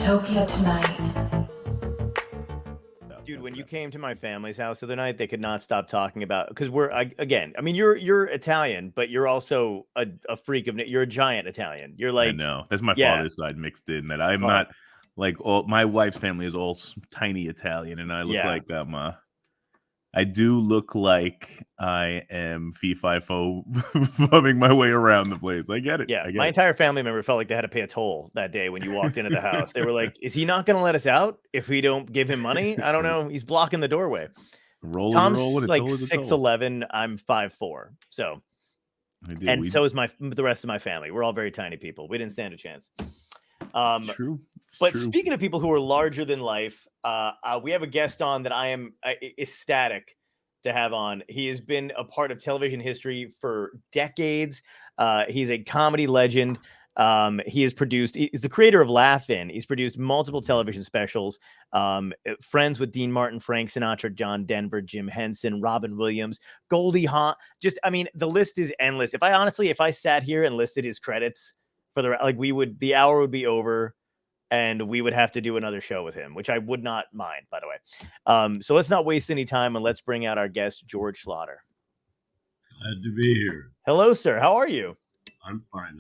Dystopia Tonight. Dude, when you came to my family's house the other night, they could not stop talking about because you're Italian, but you're also a freak of you're a giant Italian. You're like, I know that's my yeah. father's side mixed in. That I'm not like all. My wife's family is all tiny Italian, and I look like I do look like I am fee-fi-fo bumming my way around the place. I get it. Yeah, my entire family member felt like they had to pay a toll that day when you walked into the house. They were like, "Is he not going to let us out if we don't give him money? I don't know. He's blocking the doorway." Tom's like 6'11". I'm 5'4". So, so is the rest of my family. We're all very tiny people. We didn't stand a chance. True. But speaking of people who are larger than life, we have a guest on that I am ecstatic to have on. He has been a part of television history for decades. He's a comedy legend. He's the creator of Laugh-In. He's produced multiple television specials. Friends with Dean Martin, Frank Sinatra, John Denver, Jim Henson, Robin Williams, Goldie Hawn. The list is endless. If I sat here and listed his credits for the hour would be over. And we would have to do another show with him, which I would not mind, by the way. So let's not waste any time and let's bring out our guest, George Schlatter. Glad to be here. Hello, sir. How are you? I'm fine.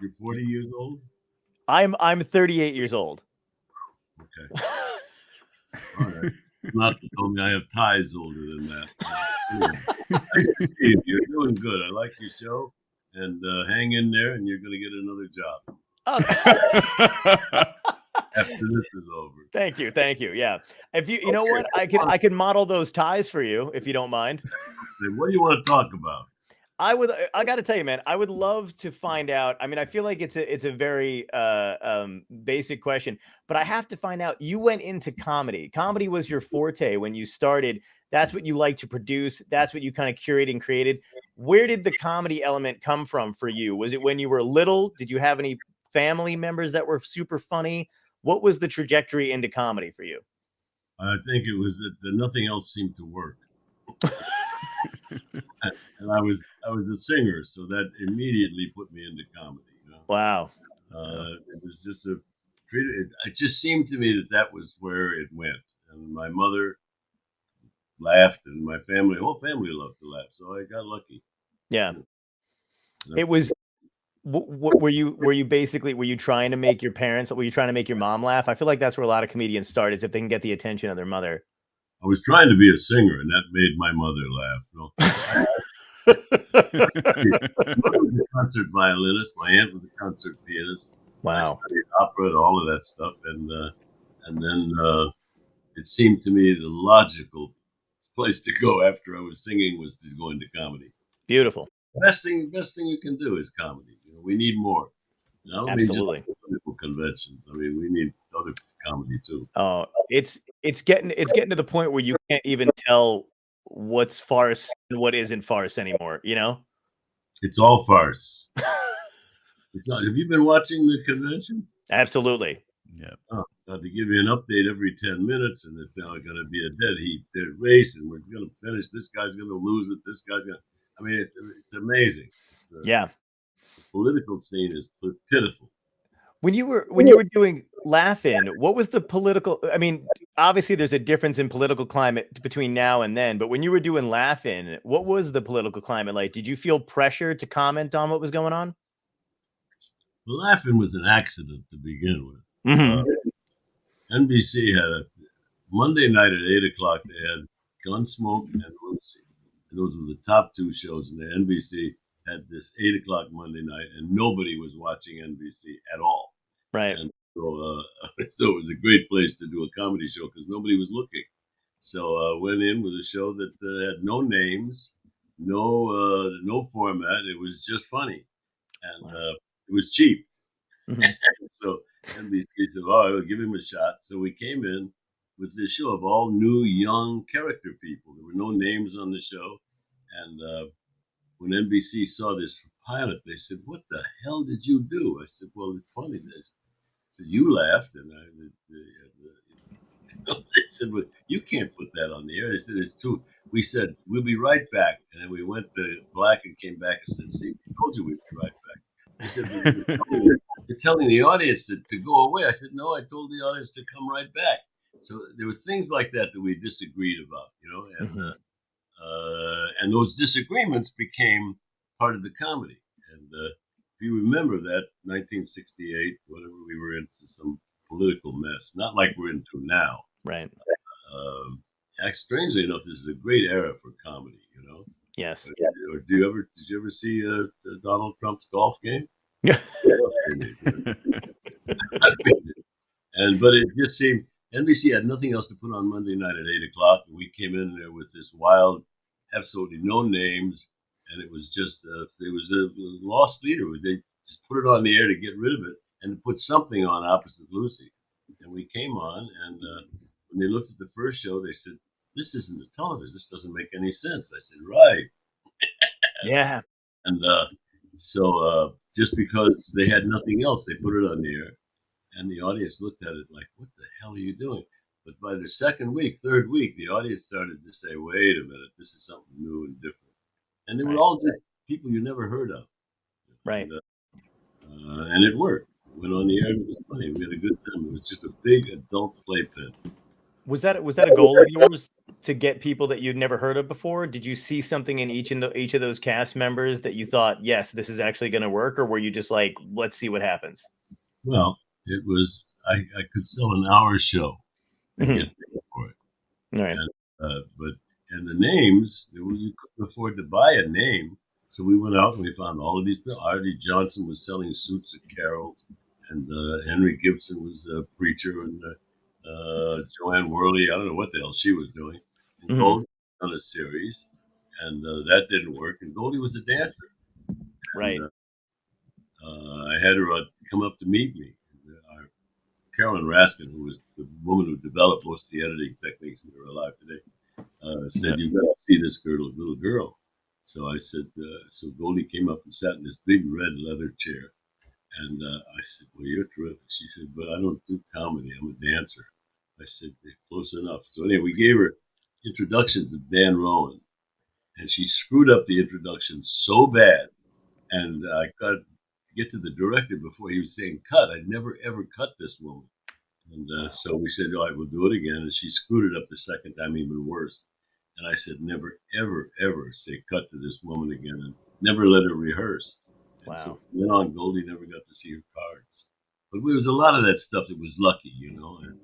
You're 40 years old? I'm 38 years old. Okay. All right. Not to tell me I have ties older than that. Anyway, you're doing good. I like your show. And hang in there, and you're going to get another job. After this is over. Thank you. Yeah. If you know what, I can model those ties for you if you don't mind. What do you want to talk about? I got to tell you, man, I would love to find out. I mean, I feel like it's a very basic question, but I have to find out. You went into comedy. Comedy was your forte when you started. That's what you like to produce. That's what you kind of curated and created. Where did the comedy element come from for you? Was it when you were little? Did you have any family members that were super funny? What was the trajectory into comedy for you? I think it was that nothing else seemed to work. And I was a singer, so that immediately put me into comedy. You know? Wow. It was just it just seemed to me that was where it went. And my mother laughed, and my whole family loved to laugh, so I got lucky. Yeah. It was. Were you trying to make your mom laugh? I feel like that's where a lot of comedians start, is if they can get the attention of their mother. I was trying to be a singer, and that made my mother laugh. No. My mother was a concert violinist. My aunt was a concert pianist. Wow. I studied opera and all of that stuff, and then it seemed to me the logical place to go after I was singing was to go into comedy. Beautiful. Best thing you can do is comedy. You know, we need more. You know, absolutely. I mean, just political conventions. I mean, we need other comedy too. Oh, it's getting to the point where you can't even tell what's farce and what isn't farce anymore. You know, it's all farce. It's not. Have you been watching the conventions? Absolutely. Yeah. They give you an update every 10 minutes, and it's now going to be a dead race, and we're going to finish. This guy's going to lose it. This guy's going to. I mean, it's amazing. The political scene is pitiful. When you were doing Laugh-In, what was the political? I mean, obviously there's a difference in political climate between now and then, but when you were doing Laugh-In, what was the political climate like? Did you feel pressure to comment on what was going on? Laugh-In was an accident to begin with. Mm-hmm. NBC had a Monday night at 8:00. They had Gunsmoke and Lucy. Those were the top two shows, and the NBC had this 8:00 Monday night, and nobody was watching NBC at all. Right. And so it was a great place to do a comedy show because nobody was looking. So I went in with a show that had no names, no format. It was just funny, and it was cheap. Mm-hmm. So NBC said, "Oh, I'll give him a shot." So we came in with this show of all new, young character people. There were no names on the show. And when NBC saw this pilot, they said, "What the hell did you do?" I said, "Well, it's funny. They said, you laughed." And they said, "Well, you can't put that on the air." I said, "It's too." We said, "We'll be right back." And then we went to black and came back and said, "See, we told you we'd be right back." They said, they're telling the audience to go away. I said, no, I told the audience to come right back. So there were things like that we disagreed about, and those disagreements became part of the comedy. And if you remember that 1968, whatever, we were into some political mess, not like we're into now. Right. Strangely enough, this is a great era for comedy, Yes. Or did you ever see Donald Trump's golf game? Yeah. But it just seemed NBC had nothing else to put on Monday night at 8:00, and we came in there with this wild, absolutely no names, and it was just it was a lost leader. They just put it on the air to get rid of it and put something on opposite Lucy, and we came on, and when they looked at the first show, they said, "This isn't a television. This doesn't make any sense." I said, "Right." Yeah. And so just because they had nothing else, they put it on the air. And the audience looked at it like, what the hell are you doing? But by the second week, third week, the audience started to say, wait a minute, this is something new and different. And they were all just people you never heard of. Right. And it worked. It went on the air and it was funny. We had a good time. It was just a big adult playpen. Was that a goal of yours to get people that you'd never heard of before? Did you see something in each of those cast members that you thought, yes, this is actually going to work? Or were you just like, let's see what happens? Well, it was, I could sell an hour show and get paid for it. Right. And the names, you couldn't afford to buy a name. So we went out and we found all of these people. Artie Johnson was selling suits at Carroll's, and Henry Gibson was a preacher, and Joanne Worley, I don't know what the hell she was doing. And Goldie on a series, and that didn't work. And Goldie was a dancer. Right. And, I had her come up to meet me. Carolyn Raskin, who was the woman who developed most of the editing techniques that are alive today, said, "You've got to see this little girl." So I said, so Goldie came up and sat in this big red leather chair. And I said, "Well, you're terrific." She said, "But I don't do comedy. I'm a dancer." I said, "Close enough." So anyway, we gave her introductions of Dan Rowan. And she screwed up the introduction so bad. And I got to get to the director before he was saying cut. I'd never, ever cut this woman. And so we said, all right, we'll do it again. And she screwed it up the second time, even worse. And I said, never, ever, ever say cut to this woman again, and never let her rehearse. And so from then on, Goldie never got to see her cards. But there was a lot of that stuff that was lucky, And,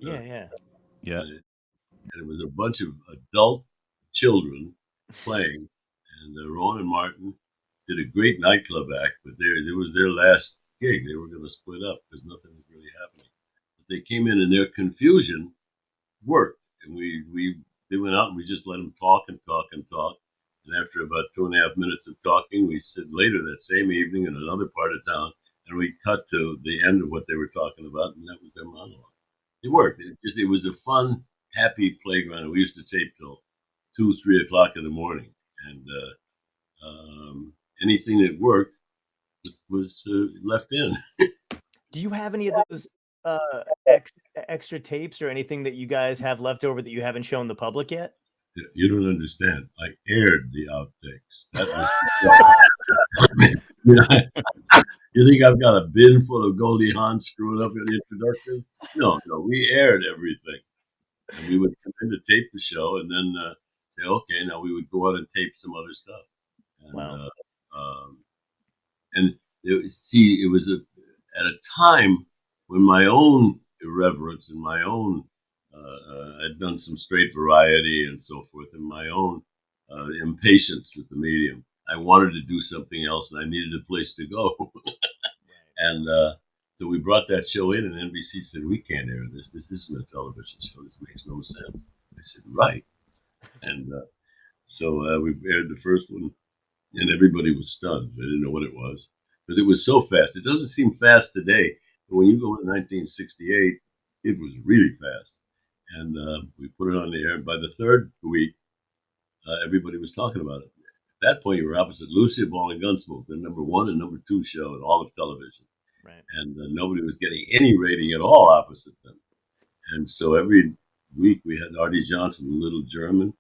yeah. And it was a bunch of adult children playing. And Rowan and Martin did a great nightclub act, but there was their last gig. They were going to split up because nothing was really happening. But they came in, and their confusion worked. And they went out, and we just let them talk and talk and talk. And after about 2.5 minutes of talking, we said later that same evening in another part of town, and we cut to the end of what they were talking about, and that was their monologue. It worked. It was a fun, happy playground. And we used to tape till 2, 3 o'clock in the morning, and anything that worked was left in. Do you have any of those extra tapes or anything that you guys have left over that you haven't shown the public yet? You don't understand. I aired the outtakes. That was. You think I've got a bin full of Goldie Hawn screwing up in the introductions? No, we aired everything. And we would come in to tape the show, and then say, okay, now we would go out and tape some other stuff. And, wow. And it was at a time when my own irreverence and my own, I'd done some straight variety and so forth, and my own impatience with the medium. I wanted to do something else, and I needed a place to go. And so we brought that show in, and NBC said, we can't air this. This isn't a television show. This makes no sense. I said, right. And so we aired the first one, and everybody was stunned. They didn't know what it was because it was so fast. It doesn't seem fast today, but when you go to 1968, it was really fast. And we put it on the air. And by the third week, everybody was talking about it. At that point, you were opposite Lucy Ball and Gunsmoke, the number 1 and number 2 show in all of television. Right. And nobody was getting any rating at all opposite them. And so every week we had Artie Johnson, the little German,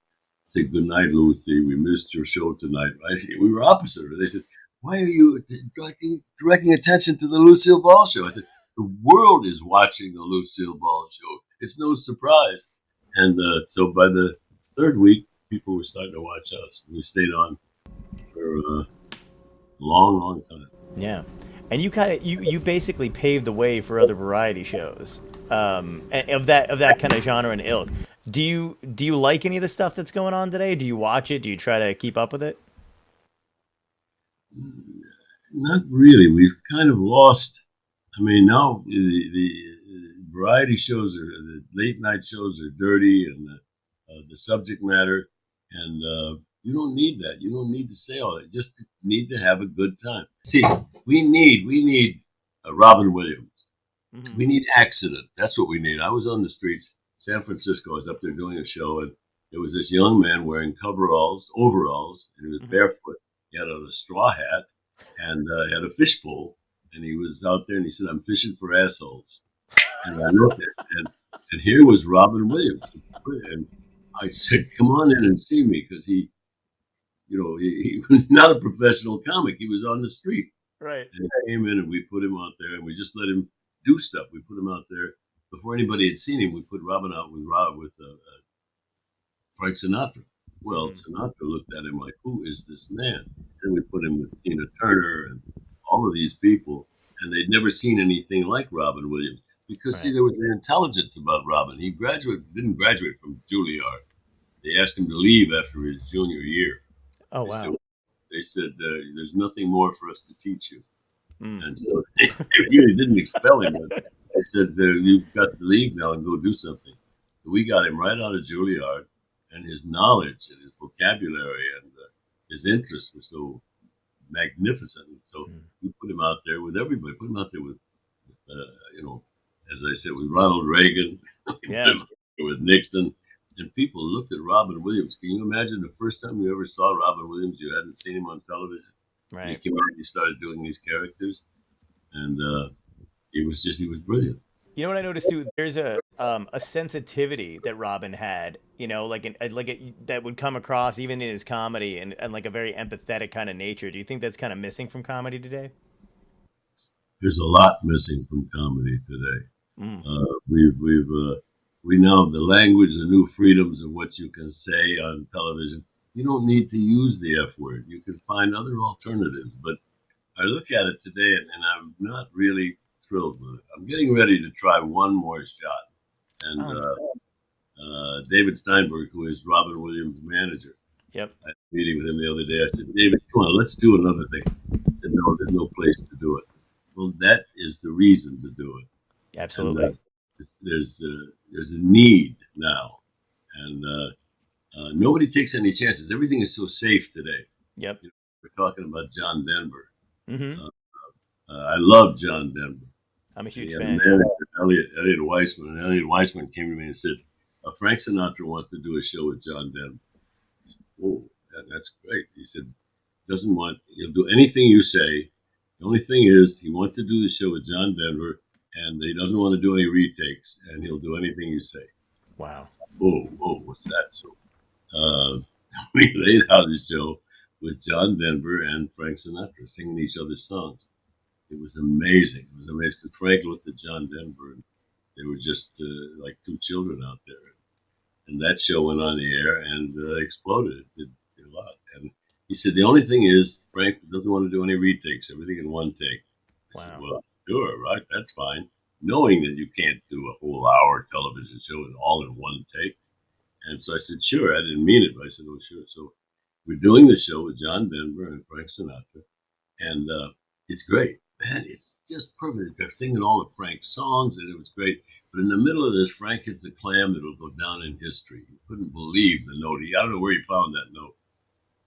say, "Good night, Lucy. We missed your show tonight." Right? We were opposite her. They said, why are you directing attention to the Lucille Ball show? I said, the world is watching the Lucille Ball show. It's no surprise. And so by the third week, people were starting to watch us. We stayed on for a long, long time. Yeah, and you basically paved the way for other variety shows of that kind of genre and ilk. Do you like any of the stuff that's going on today? Do you watch it? Do you try to keep up with it? Not really. We've kind of lost. I mean, now the variety shows the late night shows are dirty, and the subject matter, and you don't need that. You don't need to say all that. You just need to have a good time. See, we need Robin Williams. Mm-hmm. We need accident. That's what we need. I was on the streets, San Francisco. I was up there doing a show, and there was this young man wearing overalls, and he was barefoot. He had on a straw hat and had a fishbowl, and he was out there, and he said, "I'm fishing for assholes." And I looked at it, and here was Robin Williams, and I said, "Come on in and see me," because he was not a professional comic. He was on the street. Right. And he came in, and we put him out there, and we just let him do stuff. We put him out there before anybody had seen him. We put Robin out with Frank Sinatra. Well, Sinatra looked at him like, "Who is this man?" And we put him with Tina Turner and all of these people, and they'd never seen anything like Robin Williams. Because, see, there was an intelligence about Robin. He didn't graduate from Juilliard. They asked him to leave after his junior year. Oh, wow. They said, there's nothing more for us to teach you. Mm. And so they really didn't expel him. But they said, you've got to leave now and go do something. So we got him right out of Juilliard, and his knowledge and his vocabulary and his interests were so magnificent. And so we put him out there with everybody. Put him out there with as I said, with Ronald Reagan, Yeah. with Nixon, and people looked at Robin Williams. Can you imagine the first time you ever saw Robin Williams? You hadn't seen him on television. Right. And he came out and he started doing these characters, and he was brilliant. You know what I noticed too? There's a sensitivity that Robin had, that would come across even in his comedy and like a very empathetic kind of nature. Do you think that's kind of missing from comedy today? There's a lot missing from comedy today. We know the language, the new freedoms of what you can say on television. You don't need to use the F word. You can find other alternatives. But I look at it today, and I'm not really thrilled with it. I'm getting ready to try one more shot. And David Steinberg, who is Robin Williams' manager, yep, I had a meeting with him the other day. I said, "David, come on, let's do another thing." He said, "No, there's no place to do it." Well, that is the reason to do it. Absolutely. And, there's a need now, and nobody takes any chances. Everything is so safe today. Yep. We're talking about John Denver. Mm-hmm. I love John Denver. I'm a huge fan. Elliot Weissman. And Elliot Weissman came to me and said, Frank Sinatra wants to do a show with John Denver. I said, "Oh, that's great." He said, he'll do anything you say. The only thing is, he wants to do the show with John Denver, and he doesn't want to do any retakes, and he'll do anything you say. Wow. Whoa, what's that? So we laid out a show with John Denver and Frank Sinatra singing each other's songs. It was amazing. It was amazing. Because Frank looked at John Denver, and they were just like two children out there. And that show went on the air and exploded. It did a lot. And he said, the only thing is, Frank doesn't want to do any retakes, everything in one take. I said, well, sure, right, that's fine. Knowing that you can't do a whole hour television show all in one take. And so I said, sure, I didn't mean it, but I said, oh, sure. So we're doing the show with John Denver and Frank Sinatra, and it's great. Man, it's just perfect. They're singing all of Frank's songs, and it was great. But in the middle of this, Frank hits a clam that'll go down in history. He couldn't believe the note. I don't know where he found that note.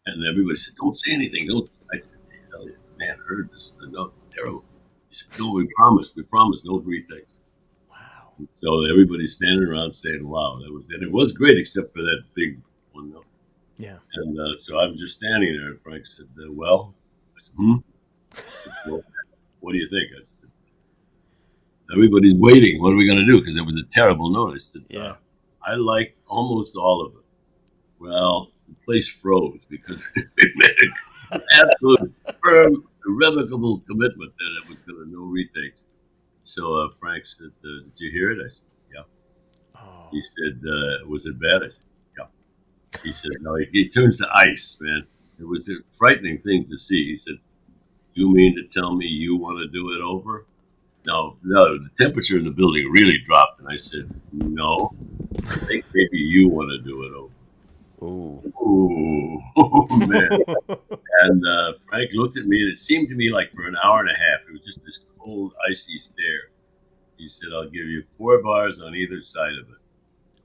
And everybody said, don't say anything. Don't. I said, hey, Elliot, man heard this. The note was terrible. He said, no, we promised, no retakes. Wow. And so everybody's standing around saying, wow, that was it. It was great, except for that big one note. Yeah. And so I'm just standing there, and Frank said, well? I said, I said, well, what do you think? I said, everybody's waiting. What are we going to do? Because it was a terrible note. I said, I like almost all of it. Well, the place froze because it made an absolute irrevocable commitment that it was going to no retakes. So Frank said, "Did you hear it?" I said, "Yeah." Oh. He said, "Was it bad?" I said, "Yeah." He said, "No." He turns to ice, man. It was a frightening thing to see. He said, "You mean to tell me you want to do it over?" No, the temperature in the building really dropped, and I said, "No, I think maybe you want to do it over." Ooh. Ooh, man. And Frank looked at me, and it seemed to me like for an hour and a half, it was just this cold, icy stare. He said, "I'll give you 4 bars on either side of it."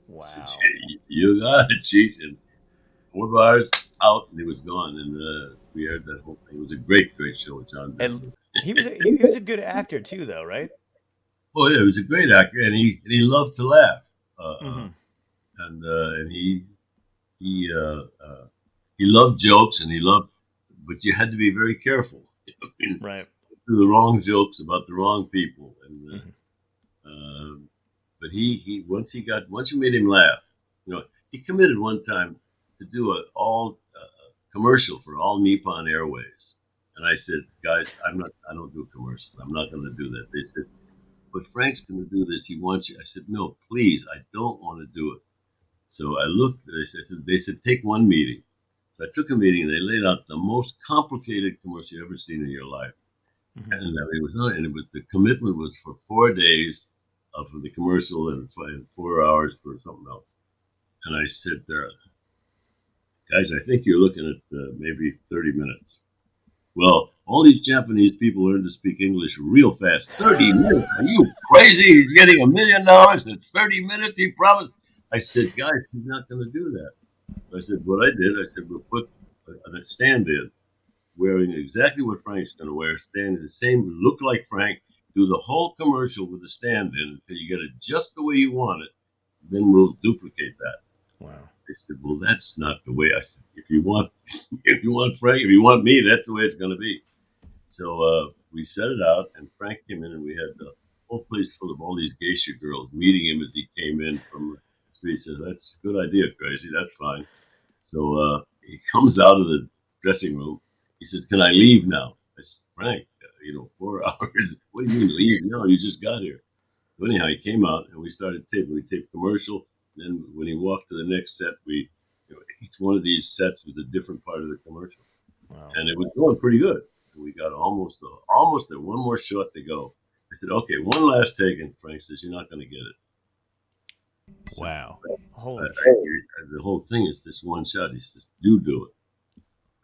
Wow. I said, "You got it, Cheech." And 4 bars out, and he was gone. And we heard that whole thing. It was a great, great show with John Denver. And he was a good actor too, though, right? Oh yeah, he was a great actor, and he loved to laugh. Mm-hmm. And he he loved jokes, and but you had to be very careful. I mean, Right. do the wrong jokes about the wrong people, and Mm-hmm. but once you made him laugh, he committed one time to do an all commercial for all Nippon Airways, and I said, "Guys, I don't do commercials. I'm not going to do that." They said, "But Frank's going to do this. He wants you." I said, "No, please, I don't want to do it." So I looked. They said, "Take one meeting." So I took a meeting, and they laid out the most complicated commercial you've ever seen in your life. Mm-hmm. And it was not, and it was, the commitment was for 4 days for the commercial and 4 hours for something else. And I said, "Guys, I think you're looking at maybe 30 minutes. Well, all these Japanese people learn to speak English real fast. 30 minutes? Are you crazy? He's getting $1 million. It's 30 minutes, he promised." I said, "Guys, he's not going to do that." I said, what I did, I said, "We'll put a stand in, wearing exactly what Frank's going to wear, stand in the same, look like Frank, do the whole commercial with a stand in until you get it just the way you want it. Then we'll duplicate that." Wow. They said, "Well, that's not the way." I said, if you want Frank, if you want me, that's the way it's going to be." So we set it out, and Frank came in, and we had the whole place full of all these geisha girls meeting him as he came in from the street. He said, "That's a good idea, Crazy. That's fine." So he comes out of the dressing room. He says, "Can I leave now?" I said, "Frank, 4 hours. What do you mean leave? No, you just got here." So anyhow, he came out, and we started taping. We taped commercial. Then when he walked to the next set, each one of these sets was a different part of the commercial. Wow. And it was going pretty good. We got almost there, one more shot to go. I said, "Okay, one last take." And Frank says, "You're not going to get it." So, Wow. Holy the whole thing is this one shot. He says, "You do it."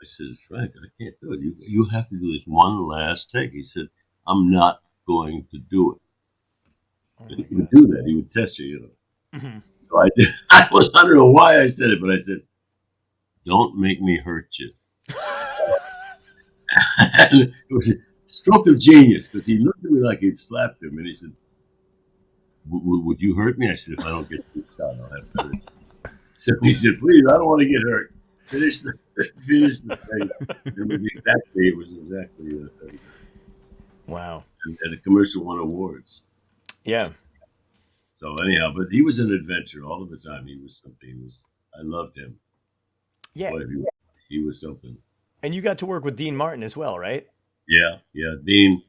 I said, "Frank, I can't do it. You have to do this one last take." He said, "I'm not going to do it." Oh And my he would God. do that. He would test you. Mm-hmm. So I did. I don't know why I said it, but I said, "Don't make me hurt you." And it was a stroke of genius, because he looked at me like he'd slapped him, and he said, "Would you hurt me?" I said, "If I don't get this shot, I'll have to hurt you." So he said, "Please, I don't want to get hurt. Finish the thing." It was exactly 30 minutes. Wow. And the commercial won awards. Yeah. So anyhow, but he was an adventure all of the time. He was something. I loved him. Yeah. Boy, he was something. And you got to work with Dean Martin as well, right? Yeah. Dean,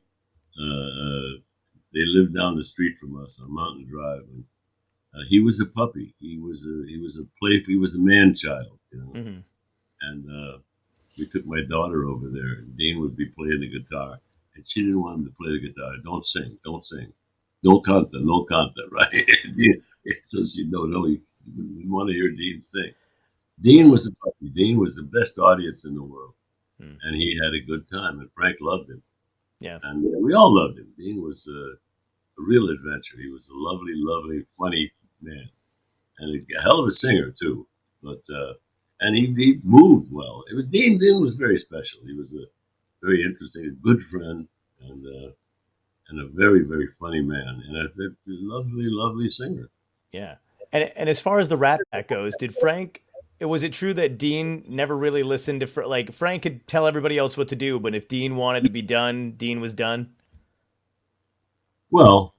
they lived down the street from us on Mountain Drive, and he was a puppy. He was a man child, Mm-hmm. And we took my daughter over there, and Dean would be playing the guitar, and she didn't want him to play the guitar. "Don't sing, no canta," right? So she no, you want to hear Dean sing. Dean was a puppy. Dean was the best audience in the world, and he had a good time, and Frank loved him. Yeah. And we all loved him. Dean was a real adventure. He was a lovely, lovely, funny man, and a hell of a singer too. But and he moved well. It was Dean. Dean was very special. He was a very interesting, good friend, and a very, very funny man, and a lovely, lovely singer. Yeah. And as far as the Rat Pack goes, was it true that Dean never really listened to, like, Frank could tell everybody else what to do, but if Dean wanted to be done, Dean was done? Well,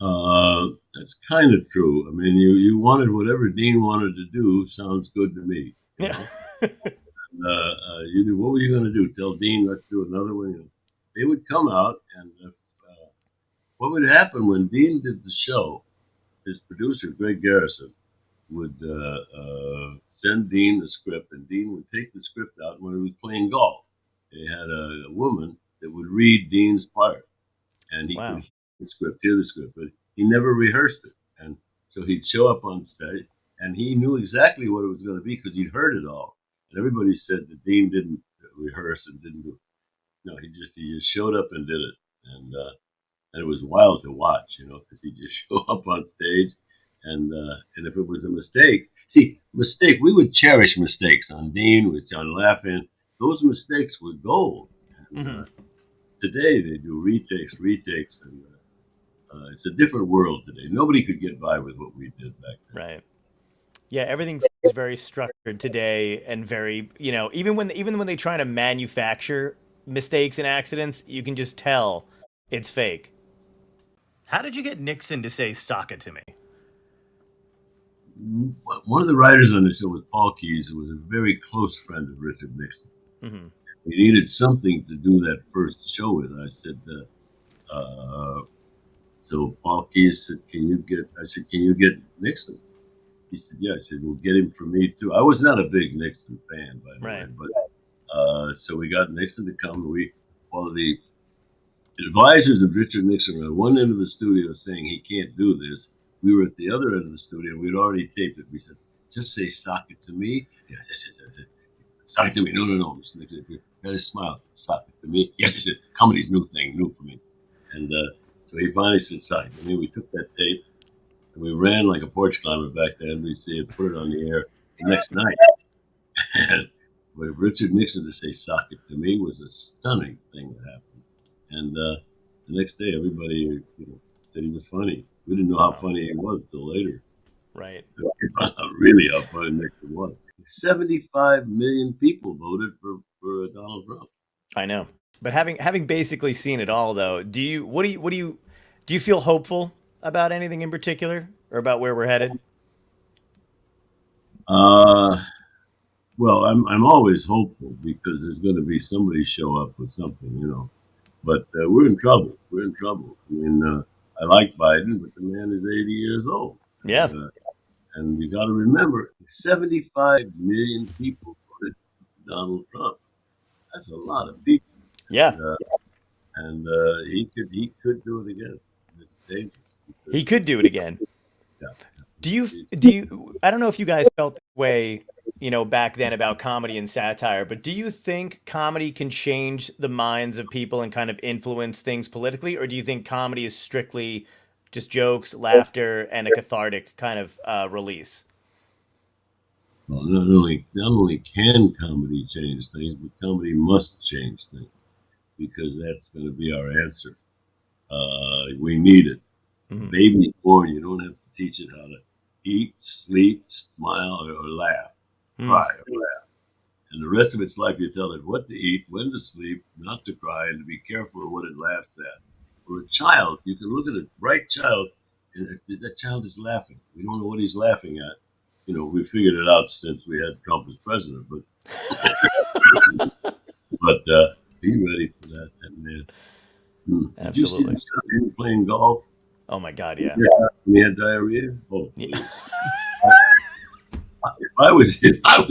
that's kind of true. I mean, you wanted whatever Dean wanted to do. Sounds good to me. Yeah. You do. What were you going to do? Tell Dean, let's do another one? they would come out, and if, what would happen when Dean did the show, his producer, Greg Garrison, would send Dean the script, and Dean would take the script out. When he was playing golf, they had a woman that would read Dean's part, and he Wow. could hear the script, but he never rehearsed it. And so he'd show up on stage, and he knew exactly what it was going to be because he'd heard it all. And everybody said that Dean didn't rehearse and didn't do. No, he just showed up and did it, and it was wild to watch, because he'd just show up on stage, and if it was a mistake, we would cherish mistakes on Dean, with John Laughing. Those mistakes were gold. And, today they do retakes, and it's a different world today. Nobody could get by with what we did back then. Right. Yeah, everything's very structured today, and very, even when they try to manufacture mistakes and accidents, you can just tell it's fake. How did you get Nixon to say "sock it to me"? One of the writers on the show was Paul Keyes, who was a very close friend of Richard Nixon. Mm-hmm. We needed something to do that first show with. I said, so Paul Keyes said, can you get Nixon? He said, yeah. I said, we'll get him for me too. I was not a big Nixon fan, by the way, but so we got Nixon to come. The advisors of Richard Nixon were at one end of the studio saying he can't do this. We were at the other end of the studio. We'd already taped it. We said, just say "sock it to me." Yes, sock it to me. No, Mr. Nixon. You gotta smile. Sock it to me. Yes. Comedy's new for me. And so he finally said, "Sock it to me." We took that tape and we ran like a porch climber back to NBC and put it on the air the next night. And with Richard Nixon to say "sock it to me" was a stunning thing that happened. And the next day, everybody said he was funny. We didn't know how funny he was till later. Right. Really how funny Nixon was. 75 million people voted for Donald Trump. I know. But having basically seen it all, though, do you feel hopeful about anything in particular, or about where we're headed? Well, I'm always hopeful because there's going to be somebody show up with something, But we're in trouble. I mean, I like Biden, but the man is 80 years old. Yeah. And you got to remember, 75 million people voted for Donald Trump. That's a lot of people. Yeah. And he could do it again. It's dangerous. He could do it again. Yeah. Do you? I don't know if you guys felt this way, back then about comedy and satire, but do you think comedy can change the minds of people and kind of influence things politically, or do you think comedy is strictly just jokes, laughter, and a cathartic kind of release? Well, not only can comedy change things, but comedy must change things because that's going to be our answer. We need it. Mm-hmm. Baby's born. You don't have to teach it how to eat, sleep, smile, or laugh, cry, or laugh. And the rest of its life, you tell it what to eat, when to sleep, not to cry, and to be careful of what it laughs at. For a child, you can look at a bright child, and that child is laughing. We don't know what he's laughing at. We figured it out since we had Trump as president, but be ready for that, man. Did you see him playing golf? Oh my God, yeah. He had diarrhea. Oh, please. If I was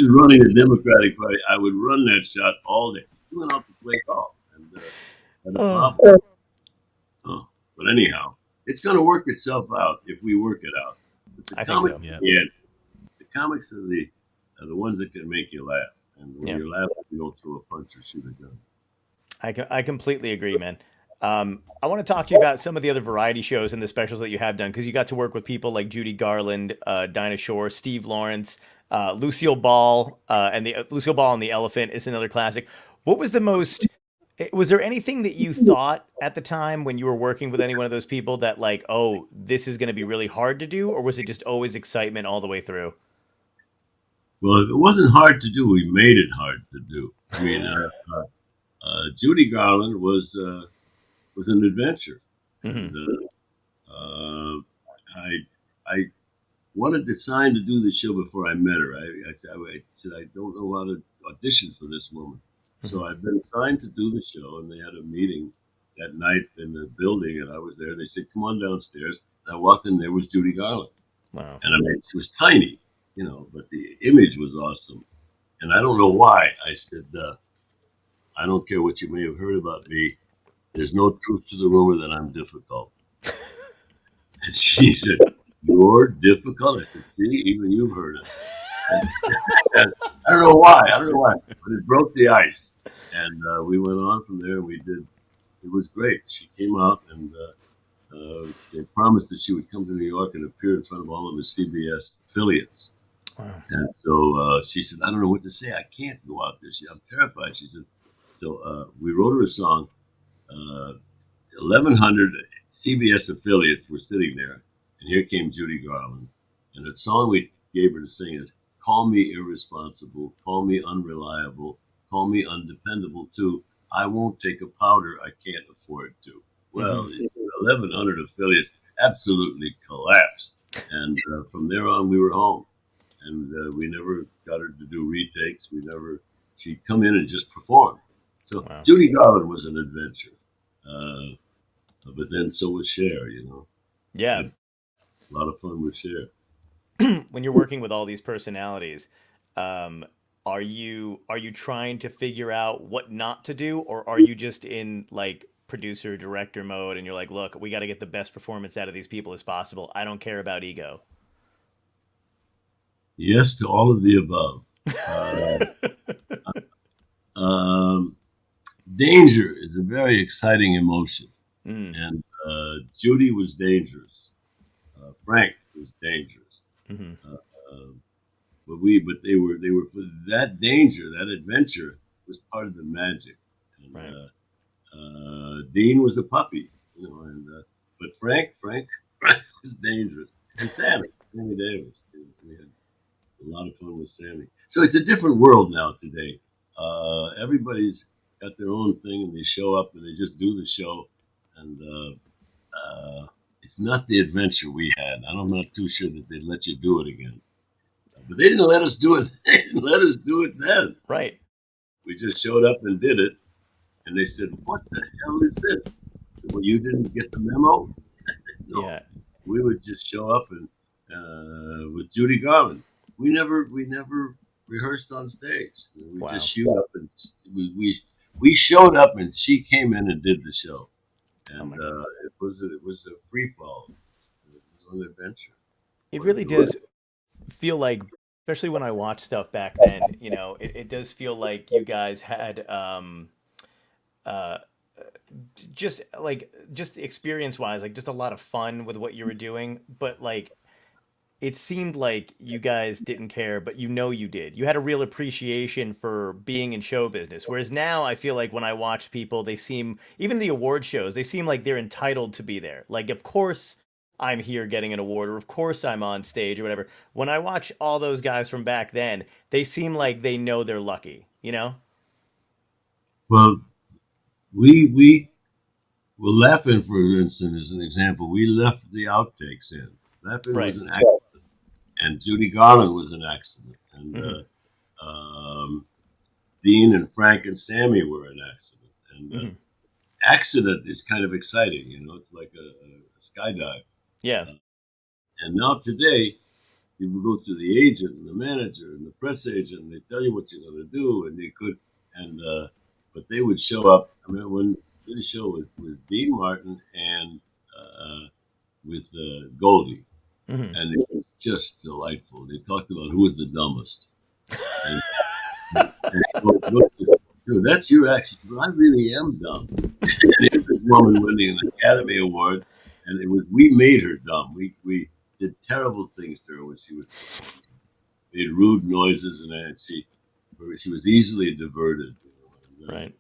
running a Democratic Party, I would run that shot all day. He went out to play golf, and had a problem. But anyhow, it's going to work itself out if we work it out. But I think so. Yeah. The comics are the ones that can make you laugh, and when you're laughing, you don't throw a punch or shoot a gun. I completely agree, man. I want to talk to you about some of the other variety shows and the specials that you have done, because you got to work with people like Judy Garland, Dinah Shore, Steve Lawrence, Lucille Ball, and Lucille Ball and the Elephant is another classic. What was the most? Was there anything that you thought at the time when you were working with any one of those people that like, oh, this is going to be really hard to do, or was it just always excitement all the way through? Well, it wasn't hard to do. We made it hard to do. I mean, Judy Garland was an adventure. Mm-hmm. And, I wanted to sign to do the show before I met her. I said, I don't know how to audition for this woman. So I've been assigned to do the show, and they had a meeting that night in the building, and I was there. They said, "Come on downstairs." And I walked in, there was Judy Garland. Wow. And I mean, she was tiny, but the image was awesome. And I don't know why. I said, I don't care what you may have heard about me. There's no truth to the rumor that I'm difficult. And she said, "You're difficult?" I said, "See, even you've heard it." And I don't know why, but it broke the ice. And we went on from there, and we did. It was great. She came out, and they promised that she would come to New York and appear in front of all of the CBS affiliates. Wow. And so she said, "I don't know what to say. I can't go out there. I'm terrified." She said, so we wrote her a song. 1,100 CBS affiliates were sitting there, and here came Judy Garland. And the song we gave her to sing is, "Call me irresponsible, call me unreliable, call me undependable too. I won't take a powder I can't afford to." Well, 1,100 affiliates absolutely collapsed. And from there on, we were home. And we never got her to do retakes. She'd come in and just perform. So wow. Judy Garland was an adventure. But then so was Cher, Yeah. A lot of fun with Cher. When you're working with all these personalities, are you trying to figure out what not to do, or are you just in like producer director mode and you're like, look, we got to get the best performance out of these people as possible. I don't care about ego. Yes to all of the above. Danger is a very exciting emotion. And Judy was dangerous. Frank was dangerous. But they were for that danger, that adventure was part of the magic. And, right. Dean was a puppy, but Frank was dangerous. And Sammy Davis. We had a lot of fun with Sammy. So it's a different world now today. Everybody's got their own thing, and they show up and they just do the show. And it's not the adventure we had. I'm not too sure that they'd let you do it again. But they didn't let us do it. They didn't let us do it then. Right. We just showed up and did it. And they said, "What the hell is this? Well, you didn't get the memo?" No. Yeah. We would just show up and with Judy Garland. We never rehearsed on stage. We just showed up and we showed up and she came in and did the show. And it was a free fall. It was an adventure. It really does feel like, especially when I watch stuff back then, it does feel like you guys had just experience wise, like just a lot of fun with what you were doing, but like it seemed like you guys didn't care, but you did. You had a real appreciation for being in show business. Whereas now I feel like when I watch people, they seem, even the award shows, they seem like they're entitled to be there. Like, of course I'm here getting an award, or of course I'm on stage or whatever. When I watch all those guys from back then, they seem like they know they're lucky, Well, we were laughing, for instance, as an example. We left the outtakes in. Laughing was an accident. And Judy Garland was an accident. And Dean and Frank and Sammy were an accident. And accident is kind of exciting, it's like a skydive. Yeah. And now today, you would go through the agent and the manager and the press agent, and they tell you what you're going to do, and they could, but they would show up. I mean, when we did a show with Dean Martin and with Goldie, and it was just delightful. They talked about who was the dumbest. And so, "That's your act." She said, "Well, I really am dumb." And here's this woman winning an Academy Award, and we made her dumb. We did terrible things to her when she was performing. Made rude noises, and she was easily diverted. Right.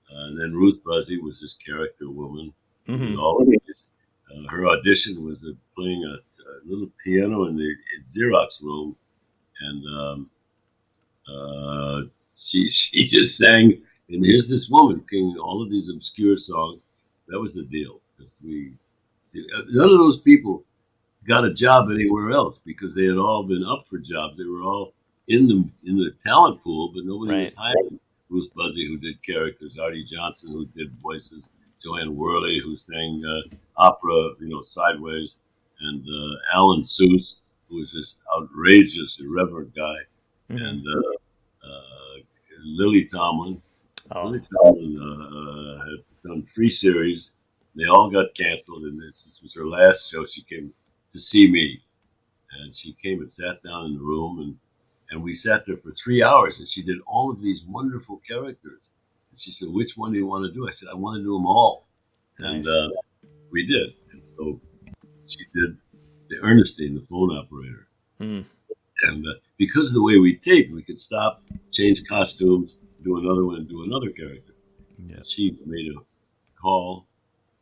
And then Ruth Buzzy was this character woman. Always, her audition was playing a little piano in the Xerox room, and she just sang. And here's this woman singing all of these obscure songs. That was the deal, because none of those people got a job anywhere else because they had all been up for jobs. They were all in the talent pool, but nobody was hiring. Ruth Buzzy, who did characters, Artie Johnson, who did voices, Joanne Worley, who sang opera, sideways, and Alan Seuss, who was this outrageous, irreverent guy, and Lilly Tomlin. Oh, Lilly Tomlin had done 3 series. They all got canceled, and this was her last show. She came to see me, and she came and sat down in the room, and we sat there for 3 hours, and she did all of these wonderful characters. And she said, "Which one do you want to do?" I said, "I want to do them all." nice. And we did. And so she did the Ernestine, the phone operator. Hmm. And because of the way we taped, we could stop, change costumes, do another one, and do another character. Yeah. She made a call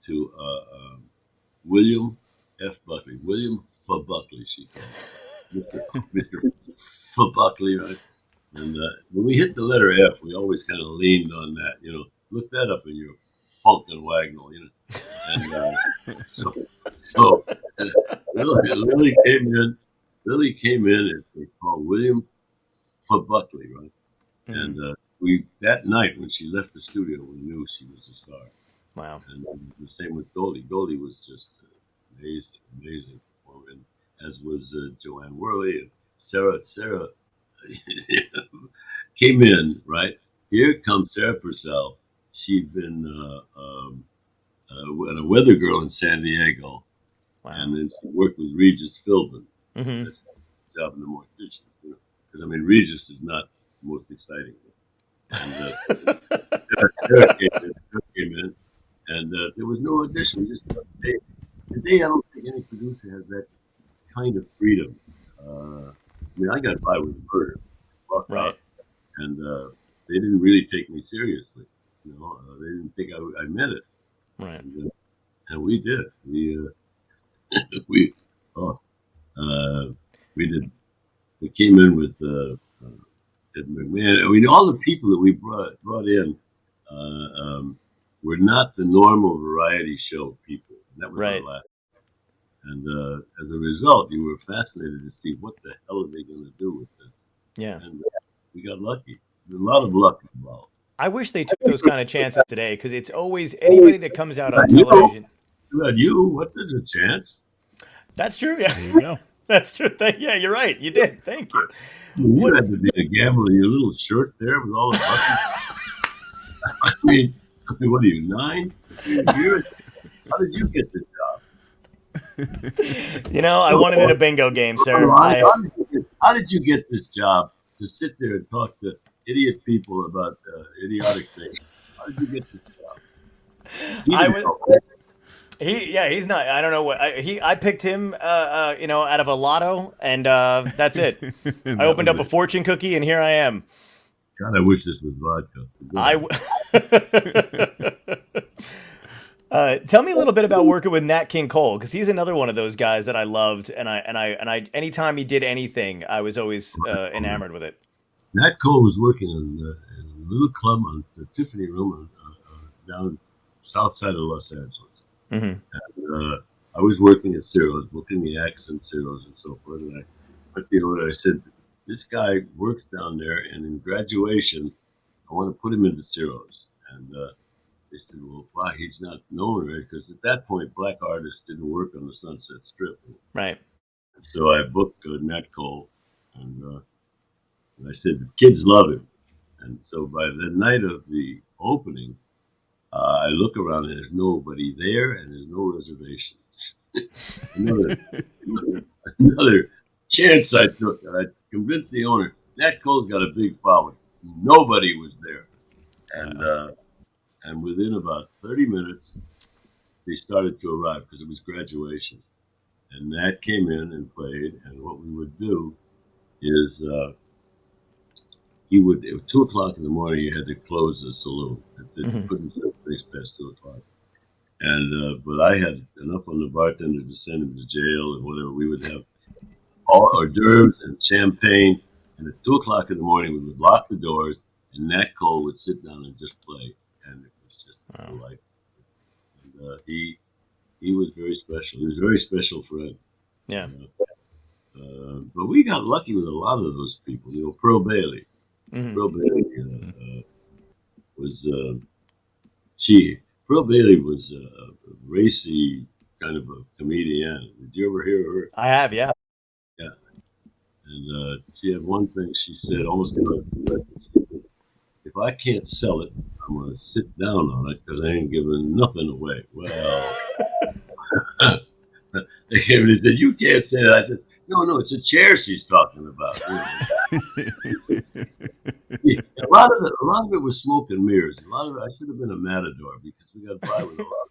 to William F. Buckley. William F. Buckley, she called. Mr. F. Buckley, right? And when we hit the letter F, we always kind of leaned on that, look that up in your Funkin' Wagnall, And so Lily came in. Lily came in and they called William F. Buckley, right? Mm-hmm. And we that night when she left the studio, we knew she was a star. Wow. And the same with Goldie. Goldie was just amazing performer, and as was Joanne Worley and Sarah. Sarah came in, right? Here comes Sarah Purcell. She'd been a weather girl in San Diego, and then she worked with Regis Philbin. Mm-hmm. That's the job of the morticians, because Regis is not the most exciting. And Sarah came in, and there was no audition. Just today, I don't think any producer has that kind of freedom. I got by with murder, walked out, and they didn't really take me seriously. They didn't think I meant it. Right. And we did. We did. We came in with Ed McMahon. All the people that we brought in were not the normal variety show people. And that was our last. And as a result, you were fascinated to see what the hell are they going to do with this. Yeah. And we got lucky. There's a lot of luck involved. I wish they took those kind of chances today, because it's always anybody that comes out on television. About you, what's a chance? That's true. Yeah. There you go. That's true. Yeah, you're right. You did. Thank you. You had to be a gambler in your little shirt there with all the buttons. I mean, what are you, 9? How did you get this job? I wanted in a bingo game, sir. How did you get this job to sit there and talk to idiot people about idiotic things? How did you get this job? He's not. I don't know what I picked him. Out of a lotto, and that's it. I opened up a fortune cookie, and here I am. God, I wish this was vodka. Tell me a little bit about working with Nat King Cole, because he's another one of those guys that I loved, and I anytime he did anything, I was always enamored with it. Nat Cole was working in a little club on the Tiffany Room down south side of Los Angeles. Mm-hmm. And I was working at Ciro's, booking the acts in Ciro's and so forth. And I went to the owner. I said, "This guy works down there, and in graduation, I want to put him into Ciro's." And they said, "Well, why? He's not known, right?" Because at that point, black artists didn't work on the Sunset Strip. Right. And so I booked Nat Cole, and I said, "The kids love him." And so by the night of the opening, I look around and there's nobody there, and there's no reservations. another chance I took. I convinced the owner, Nat Cole's got a big following. Nobody was there. And within about 30 minutes, they started to arrive because it was graduation. And Nat came in and played, and what we would do is he would, at 2 o'clock in the morning, you had to close the saloon. It couldn't finish past 2 o'clock. And but I had enough on the bartender to send him to jail and whatever. We would have all hors d'oeuvres and champagne. And at 2 o'clock in the morning, we would lock the doors, and Nat Cole would sit down and just play. And it was just a delight. And he was very special. He was a very special friend. Yeah. But we got lucky with a lot of those people. Pearl Bailey. Mm-hmm. Pearl Bailey was Pearl Bailey was a racy kind of a comedian. Did you ever hear her? I have, yeah. Yeah. And she had one thing she said, almost came out of the she said, if I can't sell it, I'm going to sit down on it because I ain't giving nothing away. Well, they came and they said, you can't say that. I said, no, it's a chair she's talking about. A lot of it was smoke and mirrors. A lot of it, I should have been a matador because we got by with a lot of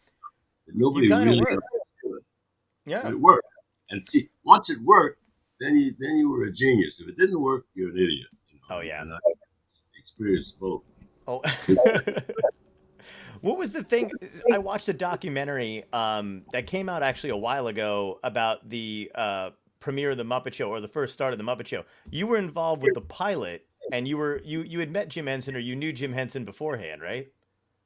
it. Nobody really understood it. Yeah. But it worked. And see, once it worked, then you were a genius. If it didn't work, you're an idiot. You know? Oh, yeah. And I experienced both. Oh. What was the thing? I watched a documentary that came out actually a while ago about the premiere of the Muppet Show, or the first start of the Muppet Show. You were involved with the pilot, and you had met Jim Henson, or you knew Jim Henson beforehand, right?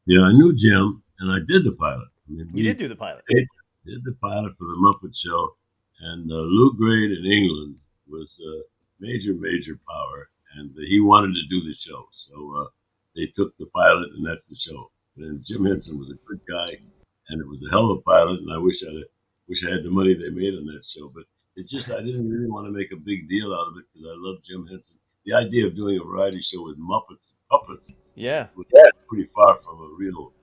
Yeah, I knew Jim, and I did the pilot. I mean, you did do the pilot. Did the pilot for the Muppet Show, and Lou Grade in England was a major power, and he wanted to do the show, so they took the pilot, and that's the show. And Jim Henson was a good guy, and it was a hell of a pilot, and I wish I had the money they made on that show, but it's just I didn't really want to make a big deal out of it because I love Jim Henson. The idea of doing a variety show with puppets, was pretty far from a real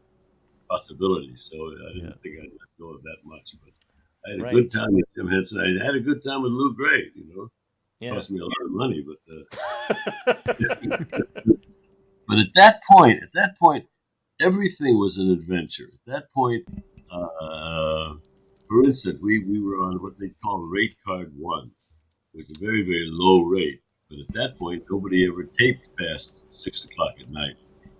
possibility. So I didn't think I'd let go of that much. But I had a good time with Jim Henson. I had a good time with Lou Grade. You know, it cost me a lot of money, but but at that point, everything was an adventure. At that point, for instance, we were on what they call rate card 1, which is a very, very low rate. But at that point, nobody ever taped past 6 o'clock at night.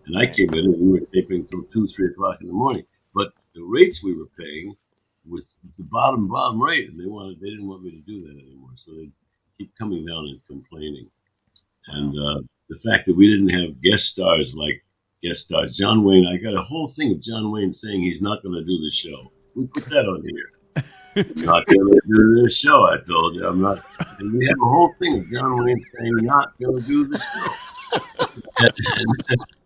And I came in and we were taping till 2, 3 o'clock in the morning. But the rates we were paying was the bottom rate, and they didn't want me to do that anymore. So they'd keep coming down and complaining. And the fact that we didn't have guest stars. John Wayne, I got a whole thing of John Wayne saying he's not going to do the show. We put that on here. I'm not going to do this show, I told you. I'm not. And we have a whole thing of John Wayne saying not going to do the show.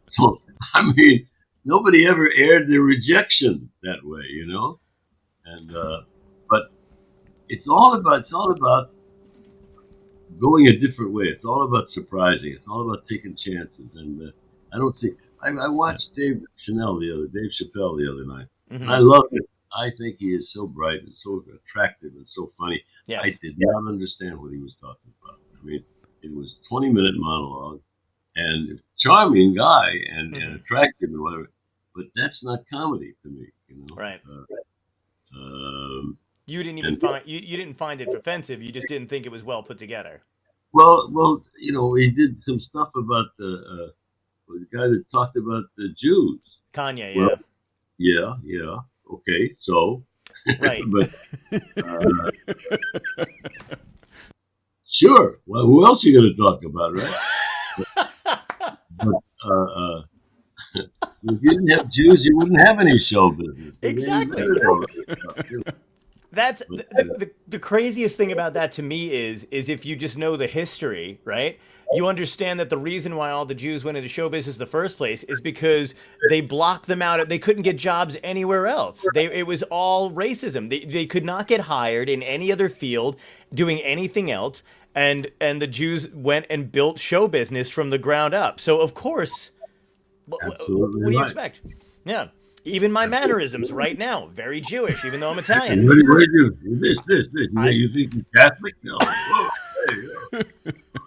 So, I mean, nobody ever aired their rejection that way, you know? And, but it's all about going a different way. It's all about surprising. It's all about taking chances. And I watched Dave Chappelle the other night. Mm-hmm. And I loved him. I think he is so bright and so attractive and so funny. Yes. I did not understand what he was talking about. I mean, it was a 20-minute monologue, and charming guy and attractive and whatever, but that's not comedy to me, you know. Right. You didn't even you didn't find it offensive. You just didn't think it was well put together. Well, you know, he did some stuff about the guy that talked about the Jews. Kanye, yeah. Okay, so right, but sure. Well, who else are you going to talk about, right? But if you didn't have Jews, you wouldn't have any show business. Exactly. That's the craziest thing about that to me is if you just know the history, right? You understand that the reason why all the Jews went into show business in the first place is because they blocked them out. They couldn't get jobs anywhere else. It was all racism. They could not get hired in any other field doing anything else. And the Jews went and built show business from the ground up. So, of course, what do you expect? Yeah. Even my mannerisms right now, very Jewish, even though I'm Italian. What do you do? This. You think you're Catholic? No. Whoa,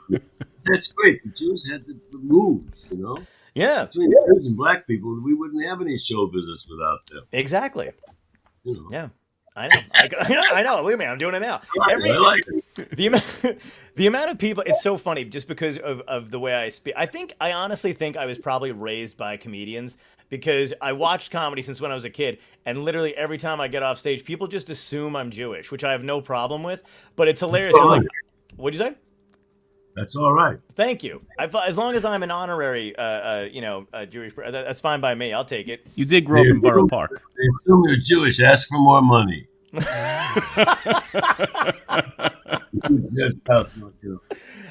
hey. That's great. The Jews had the moves, you know? Yeah. Between Jews and black people, we wouldn't have any show business without them. Exactly. You know? Yeah. I know. I know. Look at me. I'm doing it now. I like it. The amount of people, it's so funny just because of the way I speak. I honestly think I was probably raised by comedians because I watched comedy since when I was a kid, and literally every time I get off stage, people just assume I'm Jewish, which I have no problem with, but it's hilarious. Like, what'd you say? That's all right. Thank you. As long as I'm an honorary, Jewish, that's fine by me. I'll take it. You did grow up in Borough Park. They assume you're Jewish. Ask for more money.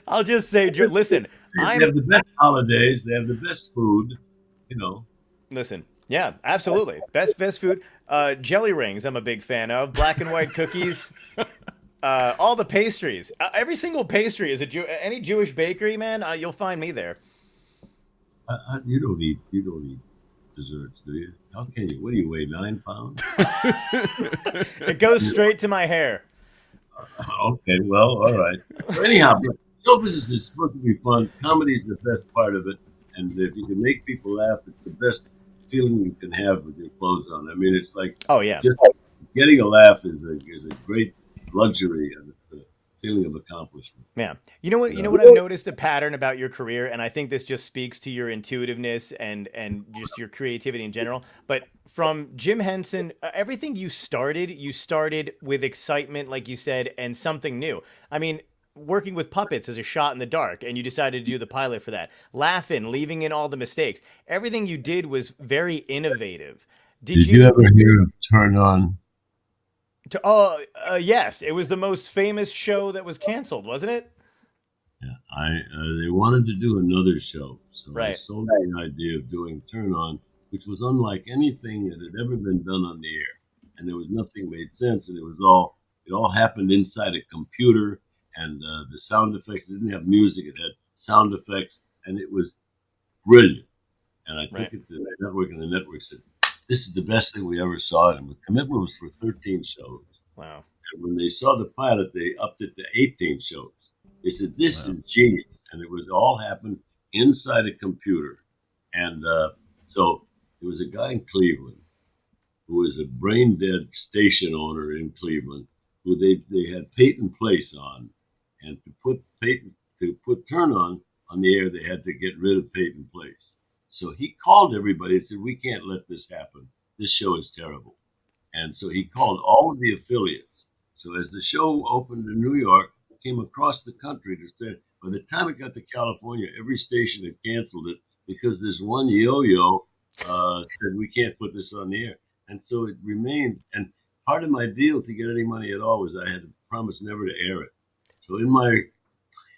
I'll just say, listen. They have the best holidays. They have the best food. you know. Listen, yeah, absolutely. Best food. Jelly rings, I'm a big fan of. Black and white cookies. All the pastries. Every single pastry is any Jewish bakery, man. You'll find me there. You don't eat desserts, do you? How can you? What do you weigh? 9 pounds? It goes straight to my hair. Okay, well, all right. So anyhow, but show business is supposed to be fun. Comedy is the best part of it, and if you can make people laugh, it's the best feeling you can have with your clothes on. I mean, it's like Oh yeah. just getting a laugh is a great luxury, and it's a feeling of accomplishment. Yeah. You know what? You know what I've noticed a pattern about your career, and I think this just speaks to your intuitiveness and just your creativity in general. But from Jim Henson, everything you started with excitement, like you said, and something new. I mean, working with puppets is a shot in the dark, and you decided to do the pilot for that. Laughing, leaving in all the mistakes. Everything you did was very innovative. Did Did you you? ever hear of Turn On? Oh, yes. It was the most famous show that was canceled, wasn't it? Yeah, they wanted to do another show, so I Right. sold the idea of doing Turn On, which was unlike anything that had ever been done on the air, and there was nothing made sense, and it all happened inside a computer, and the sound effects it didn't have music; it had sound effects, and it was brilliant. And I Right. took it to the network, and the network said, "This is the best thing we ever saw." And the commitment was for 13 shows. Wow. And when they saw the pilot, they upped it to 18 shows. They said, "This Wow. is genius." And it was all happened inside a computer. And so there was a guy in Cleveland who was a brain dead station owner in Cleveland who they had Peyton Place on. And to put Turn On the air, they had to get rid of Peyton Place. So he called everybody and said, "We can't let this happen. This show is terrible." And so he called all of the affiliates. So as the show opened in New York, it came across the country to say, by the time it got to California, every station had canceled it because this one yo-yo said, "We can't put this on the air." And so it remained. And part of my deal to get any money at all was I had to promise never to air it. So in my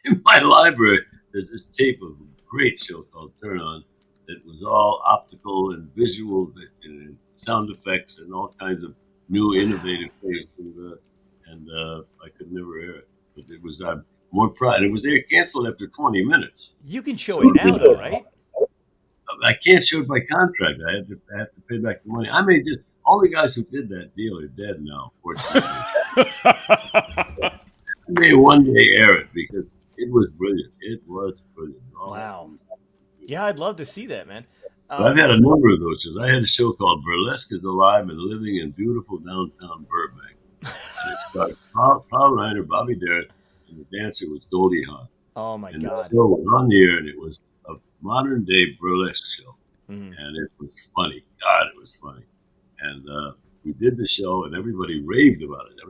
in my library, there's this tape of a great show called Turn On that was all optical and visual and sound effects and all kinds of new innovative things. And I could never air it. But it was more proud. It was there canceled after 20 minutes. You can show So it now, though, right? I can't show it by contract. I have to pay back the money. I may just all the guys who did that deal are dead now, fortunately. I may one day air it because it was brilliant. It was brilliant. Wow. Yeah, I'd love to see that, man. But I've had a number of those shows. I had a show called Burlesque is Alive and Living in Beautiful Downtown Burbank. And it starred Paul Reiner, Bobby Darin, and the dancer was Goldie Hawn. Oh my And God. the show was on the air, and it was a modern day burlesque show. Mhm. And it was funny. God, it was funny. And we did the show, and everybody raved about it.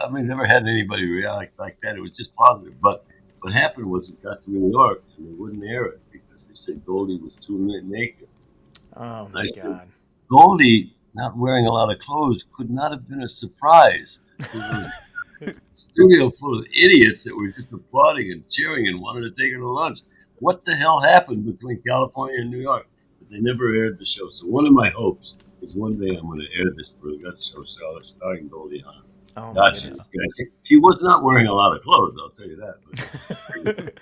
I mean, never had anybody react like that. It was just positive. But what happened was it got to New York, and they wouldn't air it because they said Goldie was too naked. Oh And my I said, God. Goldie not wearing a lot of clothes could not have been a surprise. It was a studio full of idiots that were just applauding and cheering and wanted to take her to lunch. What the hell happened between California and New York? But they never aired the show. So one of my hopes is one day I'm going to air this burlesque show starring Goldie Hawn. Oh my God, goodness. she was not wearing a lot of clothes, I'll tell you that. But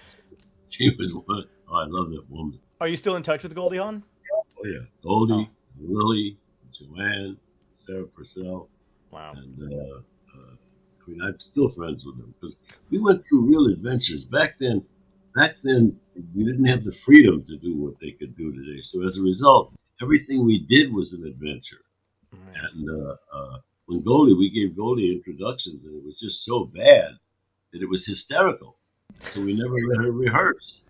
she was one. Oh, I love that woman. Are you still in touch with Goldie Hawn? Oh, yeah. Goldie, Oh. Lilly, Joanne, Sarah Purcell. Wow. And I mean, I'm still friends with them because we went through real adventures. Back then, we didn't have the freedom to do what they could do today. So as a result, everything we did was an adventure. Mhm. And we gave Goldie introductions, and it was just so bad that it was hysterical. So we never let her rehearse.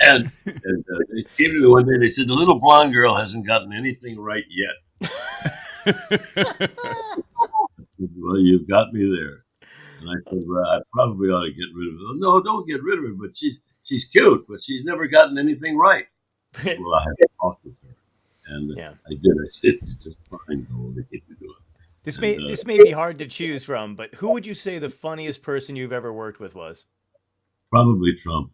and they came to me one day. They said the little blonde girl hasn't gotten anything right yet. I said, "Well, you've got me there." And I said, "Well, I probably ought to get rid of her." "No, don't get rid of her. But she's cute, but she's never gotten anything right." I said, "Well, I have to talk with her." And Yeah. I did. I said, "Just fine, Goldie." This And, may be hard to choose from, but who would you say the funniest person you've ever worked with was? probably Trump.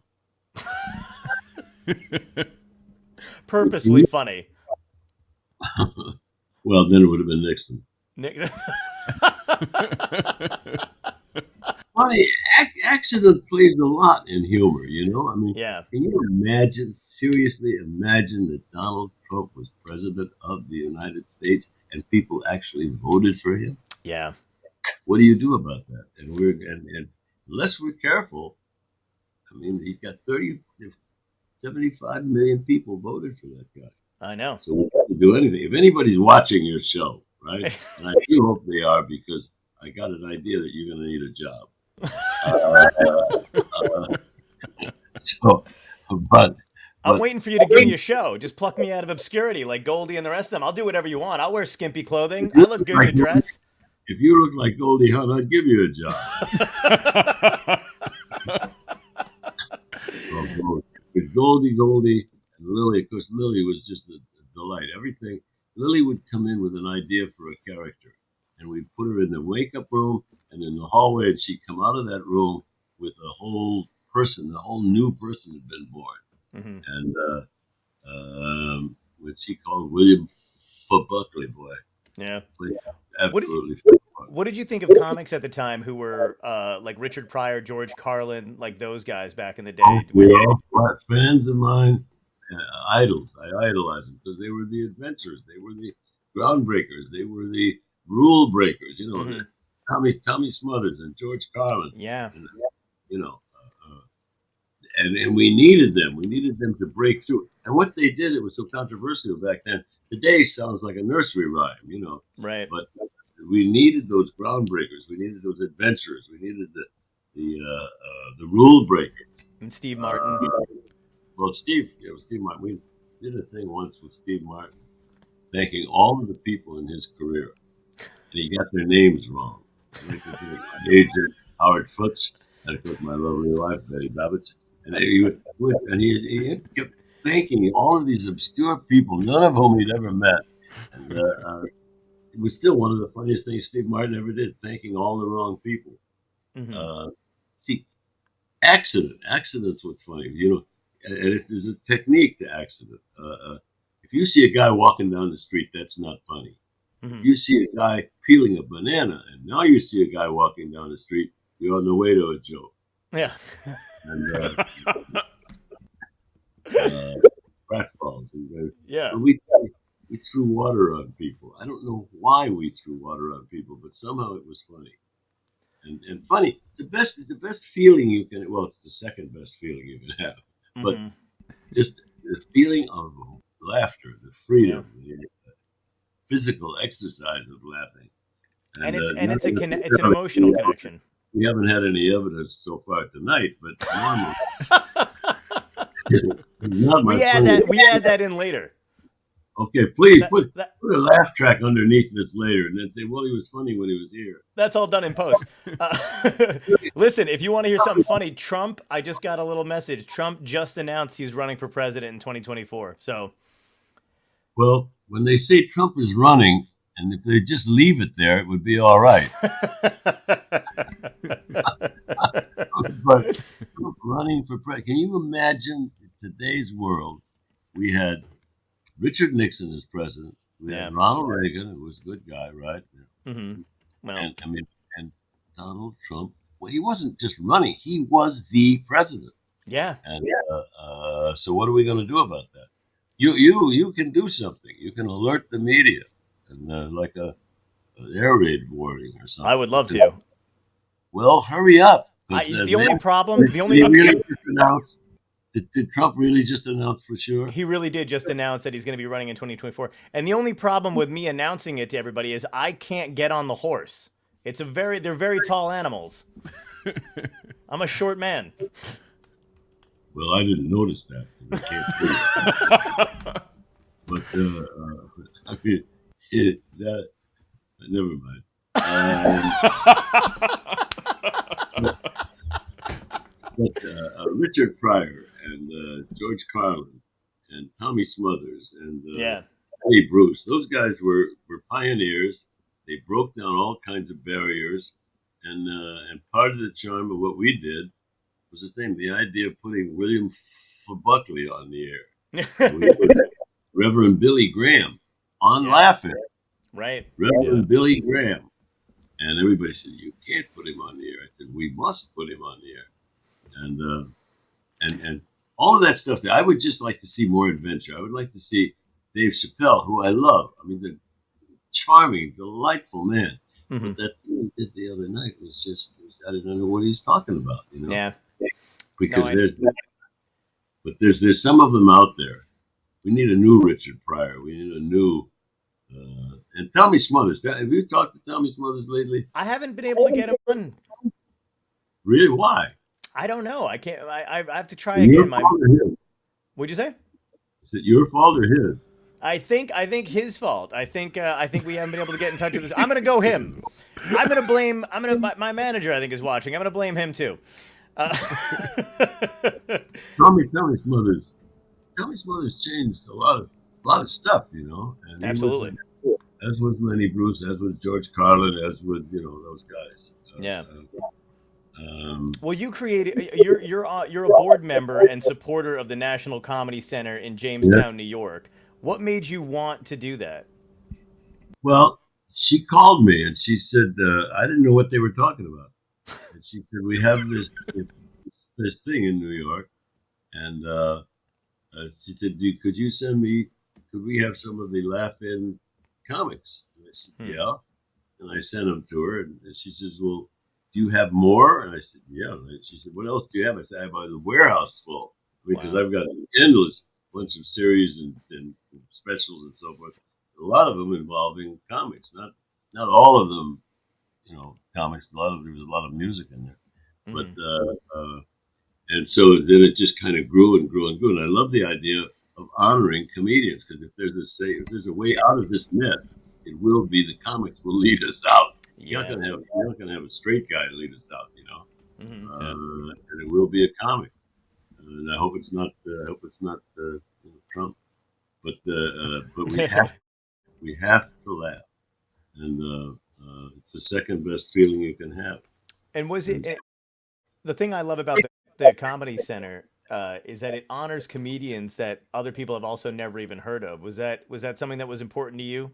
purposely funny? Well, then it would have been Nixon. Funny accident plays a lot in humor, you know. I mean, Yeah. can you seriously imagine that Donald Trump was president of the United States and people actually voted for him? Yeah. What do you do about that? And unless we're careful, I mean, he's got 75 million people voted for that guy. I know. So we have to do anything. If anybody's watching your show, right? And I do hope they are, because I got an idea that you're going to need a job. But I'm waiting for you to give me a show. Just pluck me out of obscurity like Goldie and the rest of them. I'll do whatever you want. I'll wear skimpy clothing. I look good in a dress. If you look like Goldie Hawn, I'd give you a job. With Goldie, and Lilly, of course, Lilly was just a delight. Everything. Lilly would come in with an idea for a character, and we'd put her in the wake-up room and in the hallway, and she'd come out of that room with a whole person, a whole new person had been born. Mm-hmm. And what she called William Buckley, boy. Yeah. Absolutely. What did you think of comics at the time who were like Richard Pryor, George Carlin, like those guys back in the day? We all fans of mine, idols. I idolized them because they were the adventurers. They were the groundbreakers. They were the rule breakers. You know, Mm-hmm. Tommy Smothers and George Carlin. Yeah. And, you know, and we needed them. We needed them to break through. And what they did, it was so controversial back then. Today sounds like a nursery rhyme, you know. Right. But we needed those groundbreakers. We needed those adventurers. We needed the rule breakers. And Steve Martin. Steve Martin. We did a thing once with Steve Martin, thanking all of the people in his career, and he got their names wrong. Agent Howard Foots, and of course my lovely wife Betty Babbitts, and he kept thanking all of these obscure people, none of whom he'd ever met. And it was still one of the funniest things Steve Martin ever did, thanking all the wrong people. Mm-hmm. See, accidents what's funny, you know, and there's a technique to accident. If you see a guy walking down the street, that's not funny. Mm-hmm. If you see a guy peeling a banana, and now you see a guy walking down the street, you're on the way to a joke. Yeah. And pratfalls. Yeah. We threw water on people. I don't know why we threw water on people, but somehow it was funny. And funny. It's the best feeling you can. Well, it's the second best feeling you can have. But just the feeling of laughter, the freedom, the physical exercise of laughing, and it's an emotional connection. We haven't had any evidence so far tonight, but we add that in later. Okay, please put a laugh track underneath this later, and then say, "Well, he was funny when he was here." That's all done in post. Listen, if you want to hear something funny, Trump. I just got a little message. Trump just announced he's running for president in 2024. So, well, when they say Trump is running, and if they just leave it there, it would be all right. But Trump running for president, can you imagine in today's world? We had Richard Nixon as president. We had Ronald Reagan, who was a good guy, right? Mm-hmm. Well, and Donald Trump. Well, he wasn't just running; he was the president. Yeah. And so, what are we going to do about that? You can do something. You can alert the media, and like an air raid warning or something. I would love to. Well, hurry up. The only problem. Did Trump really just announce for sure? He really did just announce that he's going to be running in 2024. And the only problem with me announcing it to everybody is I can't get on the horse. They're very tall animals. I'm a short man. Well, I didn't notice that. I can't see it. But I mean, is that? Never mind. But Richard Pryor and George Carlin and Tommy Smothers and Eddie Bruce, those guys were pioneers. They broke down all kinds of barriers, and part of the charm of what we did was the same. The idea of putting William Buckley on the air. Reverend Billy Graham on Laughing. Right. Reverend Billy Graham. And everybody said, you can't put him on the air. I said, we must put him on the air. And all of that stuff. I would just like to see more adventure. I would like to see Dave Chappelle, who I love. I mean, he's a charming, delightful man. Mm-hmm. But that thing he did the other night was just, I didn't know what he's talking about, you know? Yeah. Because there's some of them out there. We need a new Richard Pryor. We need a new, and Tommy Smothers. Have you talked to Tommy Smothers lately? I haven't been able to get him on. Really? Why? I don't know. I can't. I have to try again. What'd you say? Is it your fault or his? I think his fault. I think we haven't been able to get in touch with this. I'm gonna go him. I'm gonna blame. My manager. I think is watching. I'm gonna blame him too. Tommy Smothers. Tommy Smothers changed a lot of stuff, you know. And absolutely. As was Lenny Bruce, as was George Carlin, as was those guys. Well, you created. You're a board member and supporter of the National Comedy Center in Jamestown, New York. What made you want to do that? Well, she called me and she said I didn't know what they were talking about, and she said we have this thing in New York, and she said, could you send me? Could we have some of the laugh-in comics? And I said, yeah. And I sent them to her, and she says, well, do you have more? And I said, yeah. And she said, what else do you have? I said, I have a warehouse full, because I've got an endless bunch of series and specials and so forth. A lot of them involving comics, not all of them, comics. There was a lot of music in there, but and so then it just kind of grew and grew and grew. And I love the idea of honoring comedians, because if there's a way out of this mess, it will be the comics will lead us out. You're not gonna have a straight guy lead us out, and it will be a comic. And I hope it's not. Trump, but we have to laugh, and it's the second best feeling you can have. And was it the thing I love about the Comedy Center is that it honors comedians that other people have also never even heard of? Was that something that was important to you?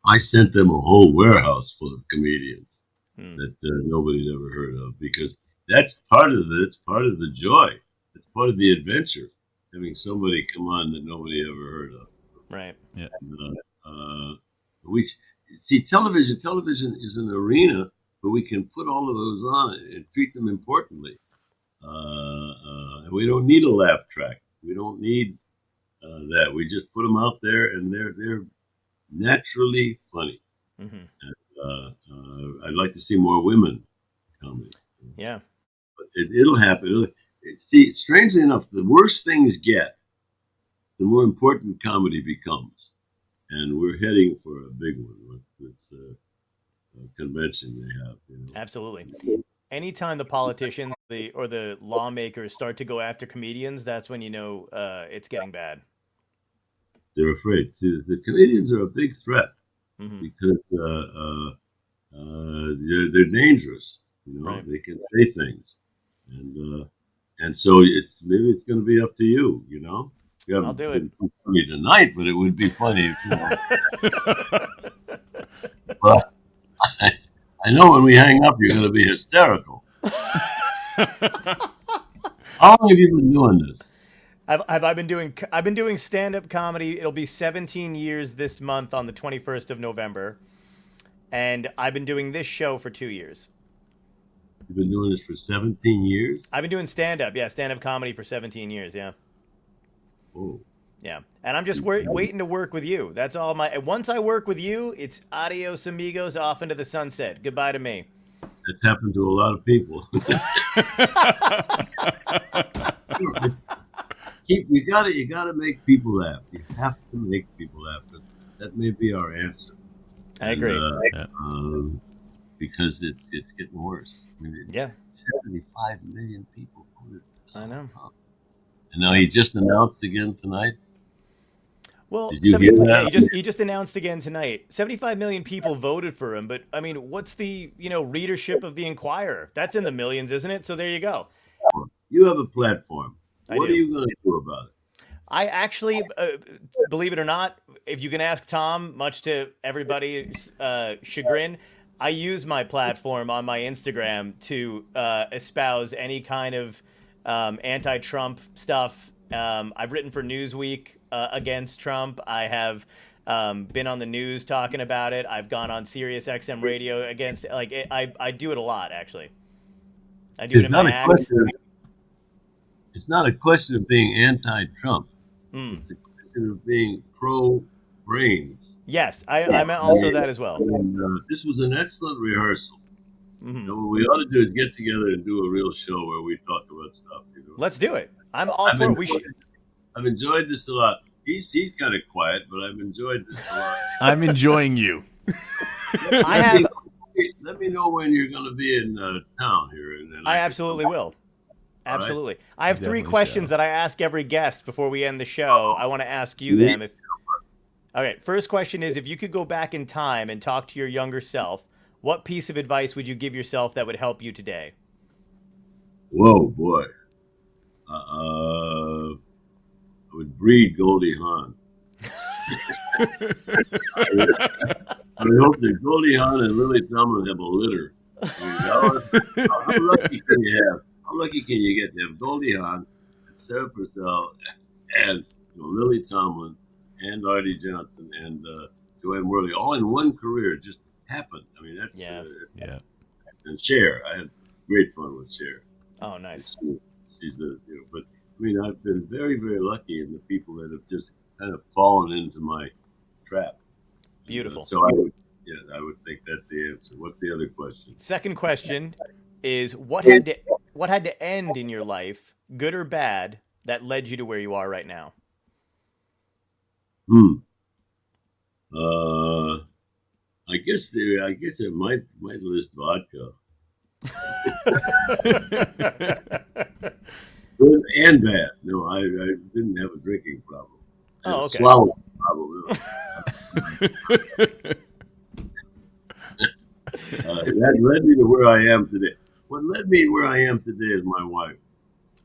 I sent them a whole warehouse full of comedians that nobody ever heard of, because that's part of the joy. It's part of the adventure, having somebody come on that nobody ever heard of. Right. Yeah. We see television. Television is an arena where we can put all of those on and treat them importantly. We don't need a laugh track. We don't need that. We just put them out there, and they're naturally funny. Mm-hmm. And, I'd like to see more women comedy. Yeah. But it'll happen. Strangely enough, the worse things get, the more important comedy becomes. And we're heading for a big one with this convention they have. Absolutely. Anytime the politicians or the lawmakers start to go after comedians, that's when it's getting bad. They're afraid. See, the comedians are a big threat because they're dangerous. Right. They can say things, and so maybe it's going to be up to you. I'll do it. Funny tonight, but it would be funny. But I know when we hang up, you're going to be hysterical. How long have you been doing this? I've been doing stand-up comedy. It'll be 17 years this month on the 21st of November. And I've been doing this show for 2 years. You've been doing this for 17 years? I've been doing stand-up comedy for 17 years, yeah. Oh. Yeah. And I'm just waiting to work with you. That's all once I work with you, it's adios amigos, off into the sunset. Goodbye to me. That's happened to a lot of people. You gotta make people laugh. You have to make people laugh, because that may be our answer. I agree. Because it's getting worse. 75 million people voted. I know. And now he just announced again tonight. Well, did you hear that? He just announced again tonight. 75 million people voted for him, but I mean, what's the readership of the Inquirer? That's in the millions, isn't it? So there you go. You have a platform. What are you going to do about it? I actually, believe it or not, if you can ask Tom, much to everybody's chagrin, I use my platform on my Instagram to espouse any kind of anti-Trump stuff. I've written for Newsweek against Trump. I have been on the news talking about it. I've gone on Sirius XM radio against like I do it a lot actually. I do it It's in not my a act. question. It's not a question of being anti-Trump. It's a question of being pro-brains. Yes, I meant also that as well. And, this was an excellent rehearsal. What we ought to do is get together and do a real show where we talk about stuff. Let's do it. I'm all for it. We should. I've enjoyed this a lot. He's kind of quiet, but I've enjoyed this a lot. I'm enjoying you. Let me know when you're going to be in town here. And then I absolutely will. Absolutely. Right. I have three questions that I ask every guest before we end the show. I want to ask you them. Okay, first question is, if you could go back in time and talk to your younger self, what piece of advice would you give yourself that would help you today? Whoa, boy. I would breed Goldie Hawn. I hope that Goldie Hawn and Lilly Tomlin have a litter. How lucky can you have? How lucky can you get to have Goldie Hawn, and Sarah Purcell, and Lilly Tomlin, and Artie Johnson, and Joanne Worley, all in one career? It just happened. I mean, that's yeah. And Cher, I had great fun with Cher. Oh, nice. She's but I mean, I've been very, very lucky in the people that have just kind of fallen into my trap. Beautiful. So I would think that's the answer. What's the other question? Second question is, what had to end in your life, good or bad, that led you to where you are right now? I guess I might list vodka. Good and bad. No, I didn't have a drinking problem. I had a swallowing problem. That led me to where I am today. What led me where I am today is my wife,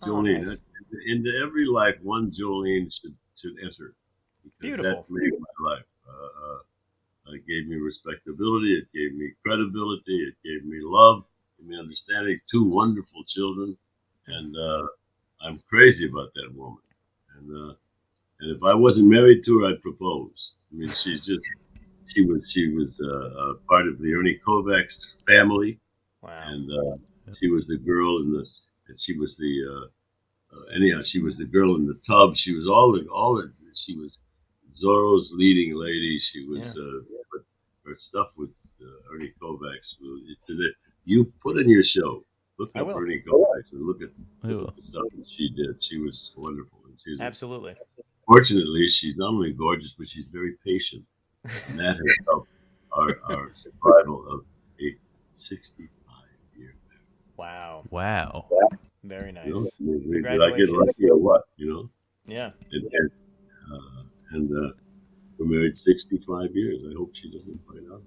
Jolene. Nice. Into every life, one Jolene should enter, because that's made my life. It gave me respectability. It gave me credibility. It gave me love. It gave me understanding. 2 wonderful children, and I'm crazy about that woman. And if I wasn't married to her, I'd propose. I mean, she was part of the Ernie Kovacs family. Wow. And she was the girl and she was the she was the girl in the tub. She was she was Zorro's leading lady. She was but her stuff with Ernie Kovacs. You put in your show. Look up Ernie Kovacs and look at the stuff that she did. She was wonderful. And absolutely. Fortunately, she's not only gorgeous, but she's very patient, and that has helped our survival of a 65-year marriage. Wow. Very nice. Did I get lucky or what? Yeah. And we're married 65 years. I hope she doesn't find out.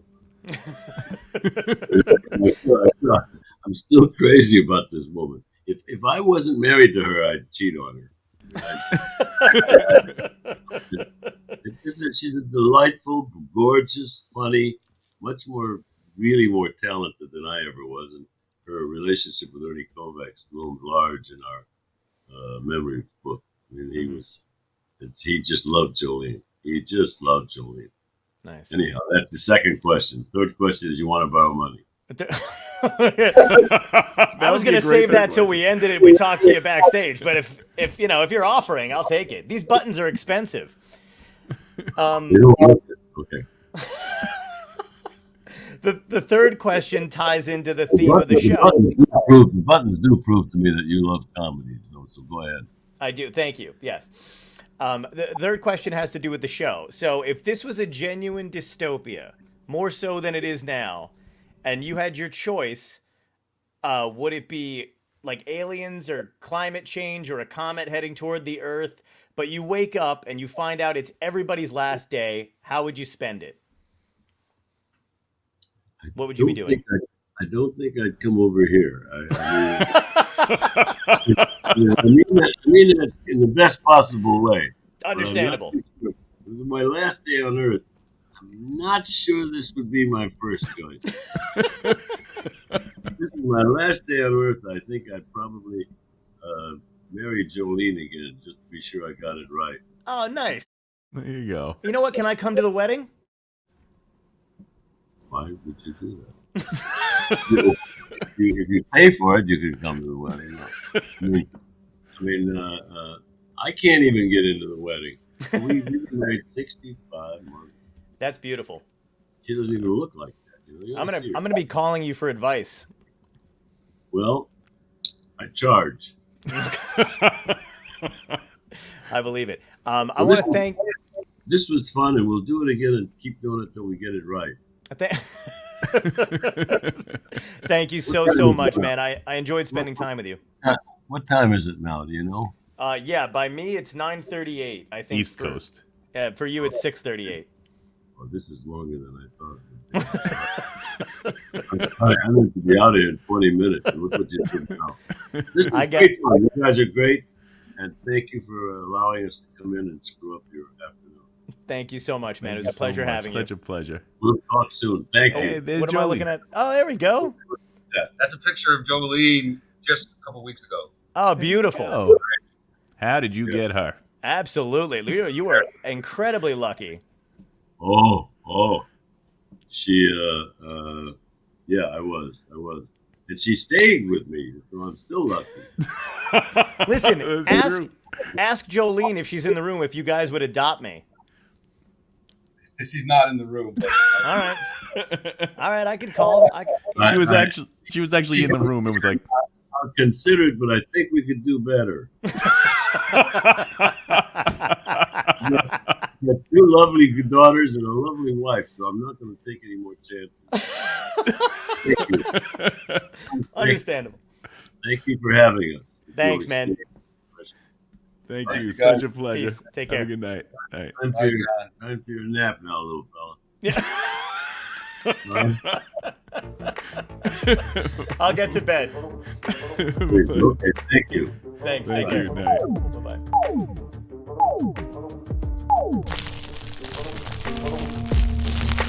I'm still crazy about this woman. If I wasn't married to her, I'd cheat on her. She's a delightful, gorgeous, funny, really more talented than I ever was. And her relationship with Ernie Kovacs loomed large in our memory book. I mean, he just loved Jolene. He just loved Jolene. Nice. Anyhow, that's the second question. Third question is, you want to borrow money? I was going to save that till we ended it. We talked to you backstage, but if you're offering, I'll take it. These buttons are expensive. You don't want it. Okay. The third question ties into the theme of the show. The buttons do prove to me that you love comedy, so go ahead. I do. Thank you. Yes. The third question has to do with the show. So if this was a genuine dystopia, more so than it is now, and you had your choice, would it be like aliens or climate change or a comet heading toward the Earth? But you wake up and you find out it's everybody's last day. How would you spend it? What would you be doing? I don't think I'd come over here. I mean that in the best possible way. Understandable. This is my last day on Earth. I'm not sure this would be my first choice. This is my last day on Earth. I think I'd probably marry Jolene again, just to be sure I got it right. Oh, nice. There you go. You know what? Can I come to the wedding? Why would you do that? If you pay for it, you could come to the wedding. I can't even get into the wedding. We've been married 65 months. That's beautiful. She doesn't even look like that. You know? I'm gonna be calling you for advice. Well, I charge. I believe it. I want to thank. This was fun, and we'll do it again and keep doing it till we get it right. Thank you so much, man. I enjoyed spending time with you. What time is it now? Do you know? Yeah, by me it's 9:38. I think East Coast. Yeah, for you it's 6:38. Well, this is longer than I thought. I need to be out of here in 20 minutes. Look what you did now. This is great fun. You guys are great, and thank you for allowing us to come in and screw up your afternoon. Thank you so much, man. It was a pleasure having you. Such a pleasure. We'll talk soon. Thank you. What am I looking at? Oh, there we go. That's a picture of Jolene just a couple weeks ago. Oh, beautiful. Oh. How did you get her? Absolutely. Leo, you were incredibly lucky. Oh. She, yeah, I was. And she stayed with me, so I'm still lucky. Listen, ask Jolene if she's in the room if you guys would adopt me. She's not in the room. But, All right, I could call. She was actually in the room. It was like, I'll consider it, but I think we could do better. I have two lovely daughters and a lovely wife, so I'm not going to take any more chances. Thank you. Understandable. Thank you for having us. Thanks, man. Thank you. Such a pleasure. Peace. Take care. Have a good night. Time for your nap now, little fella. Yeah. I'll get to bed. Okay, thank you. Thanks. Thank Take you. care. Night. Bye-bye.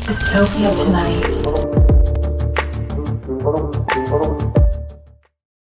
Dystopia Tonight.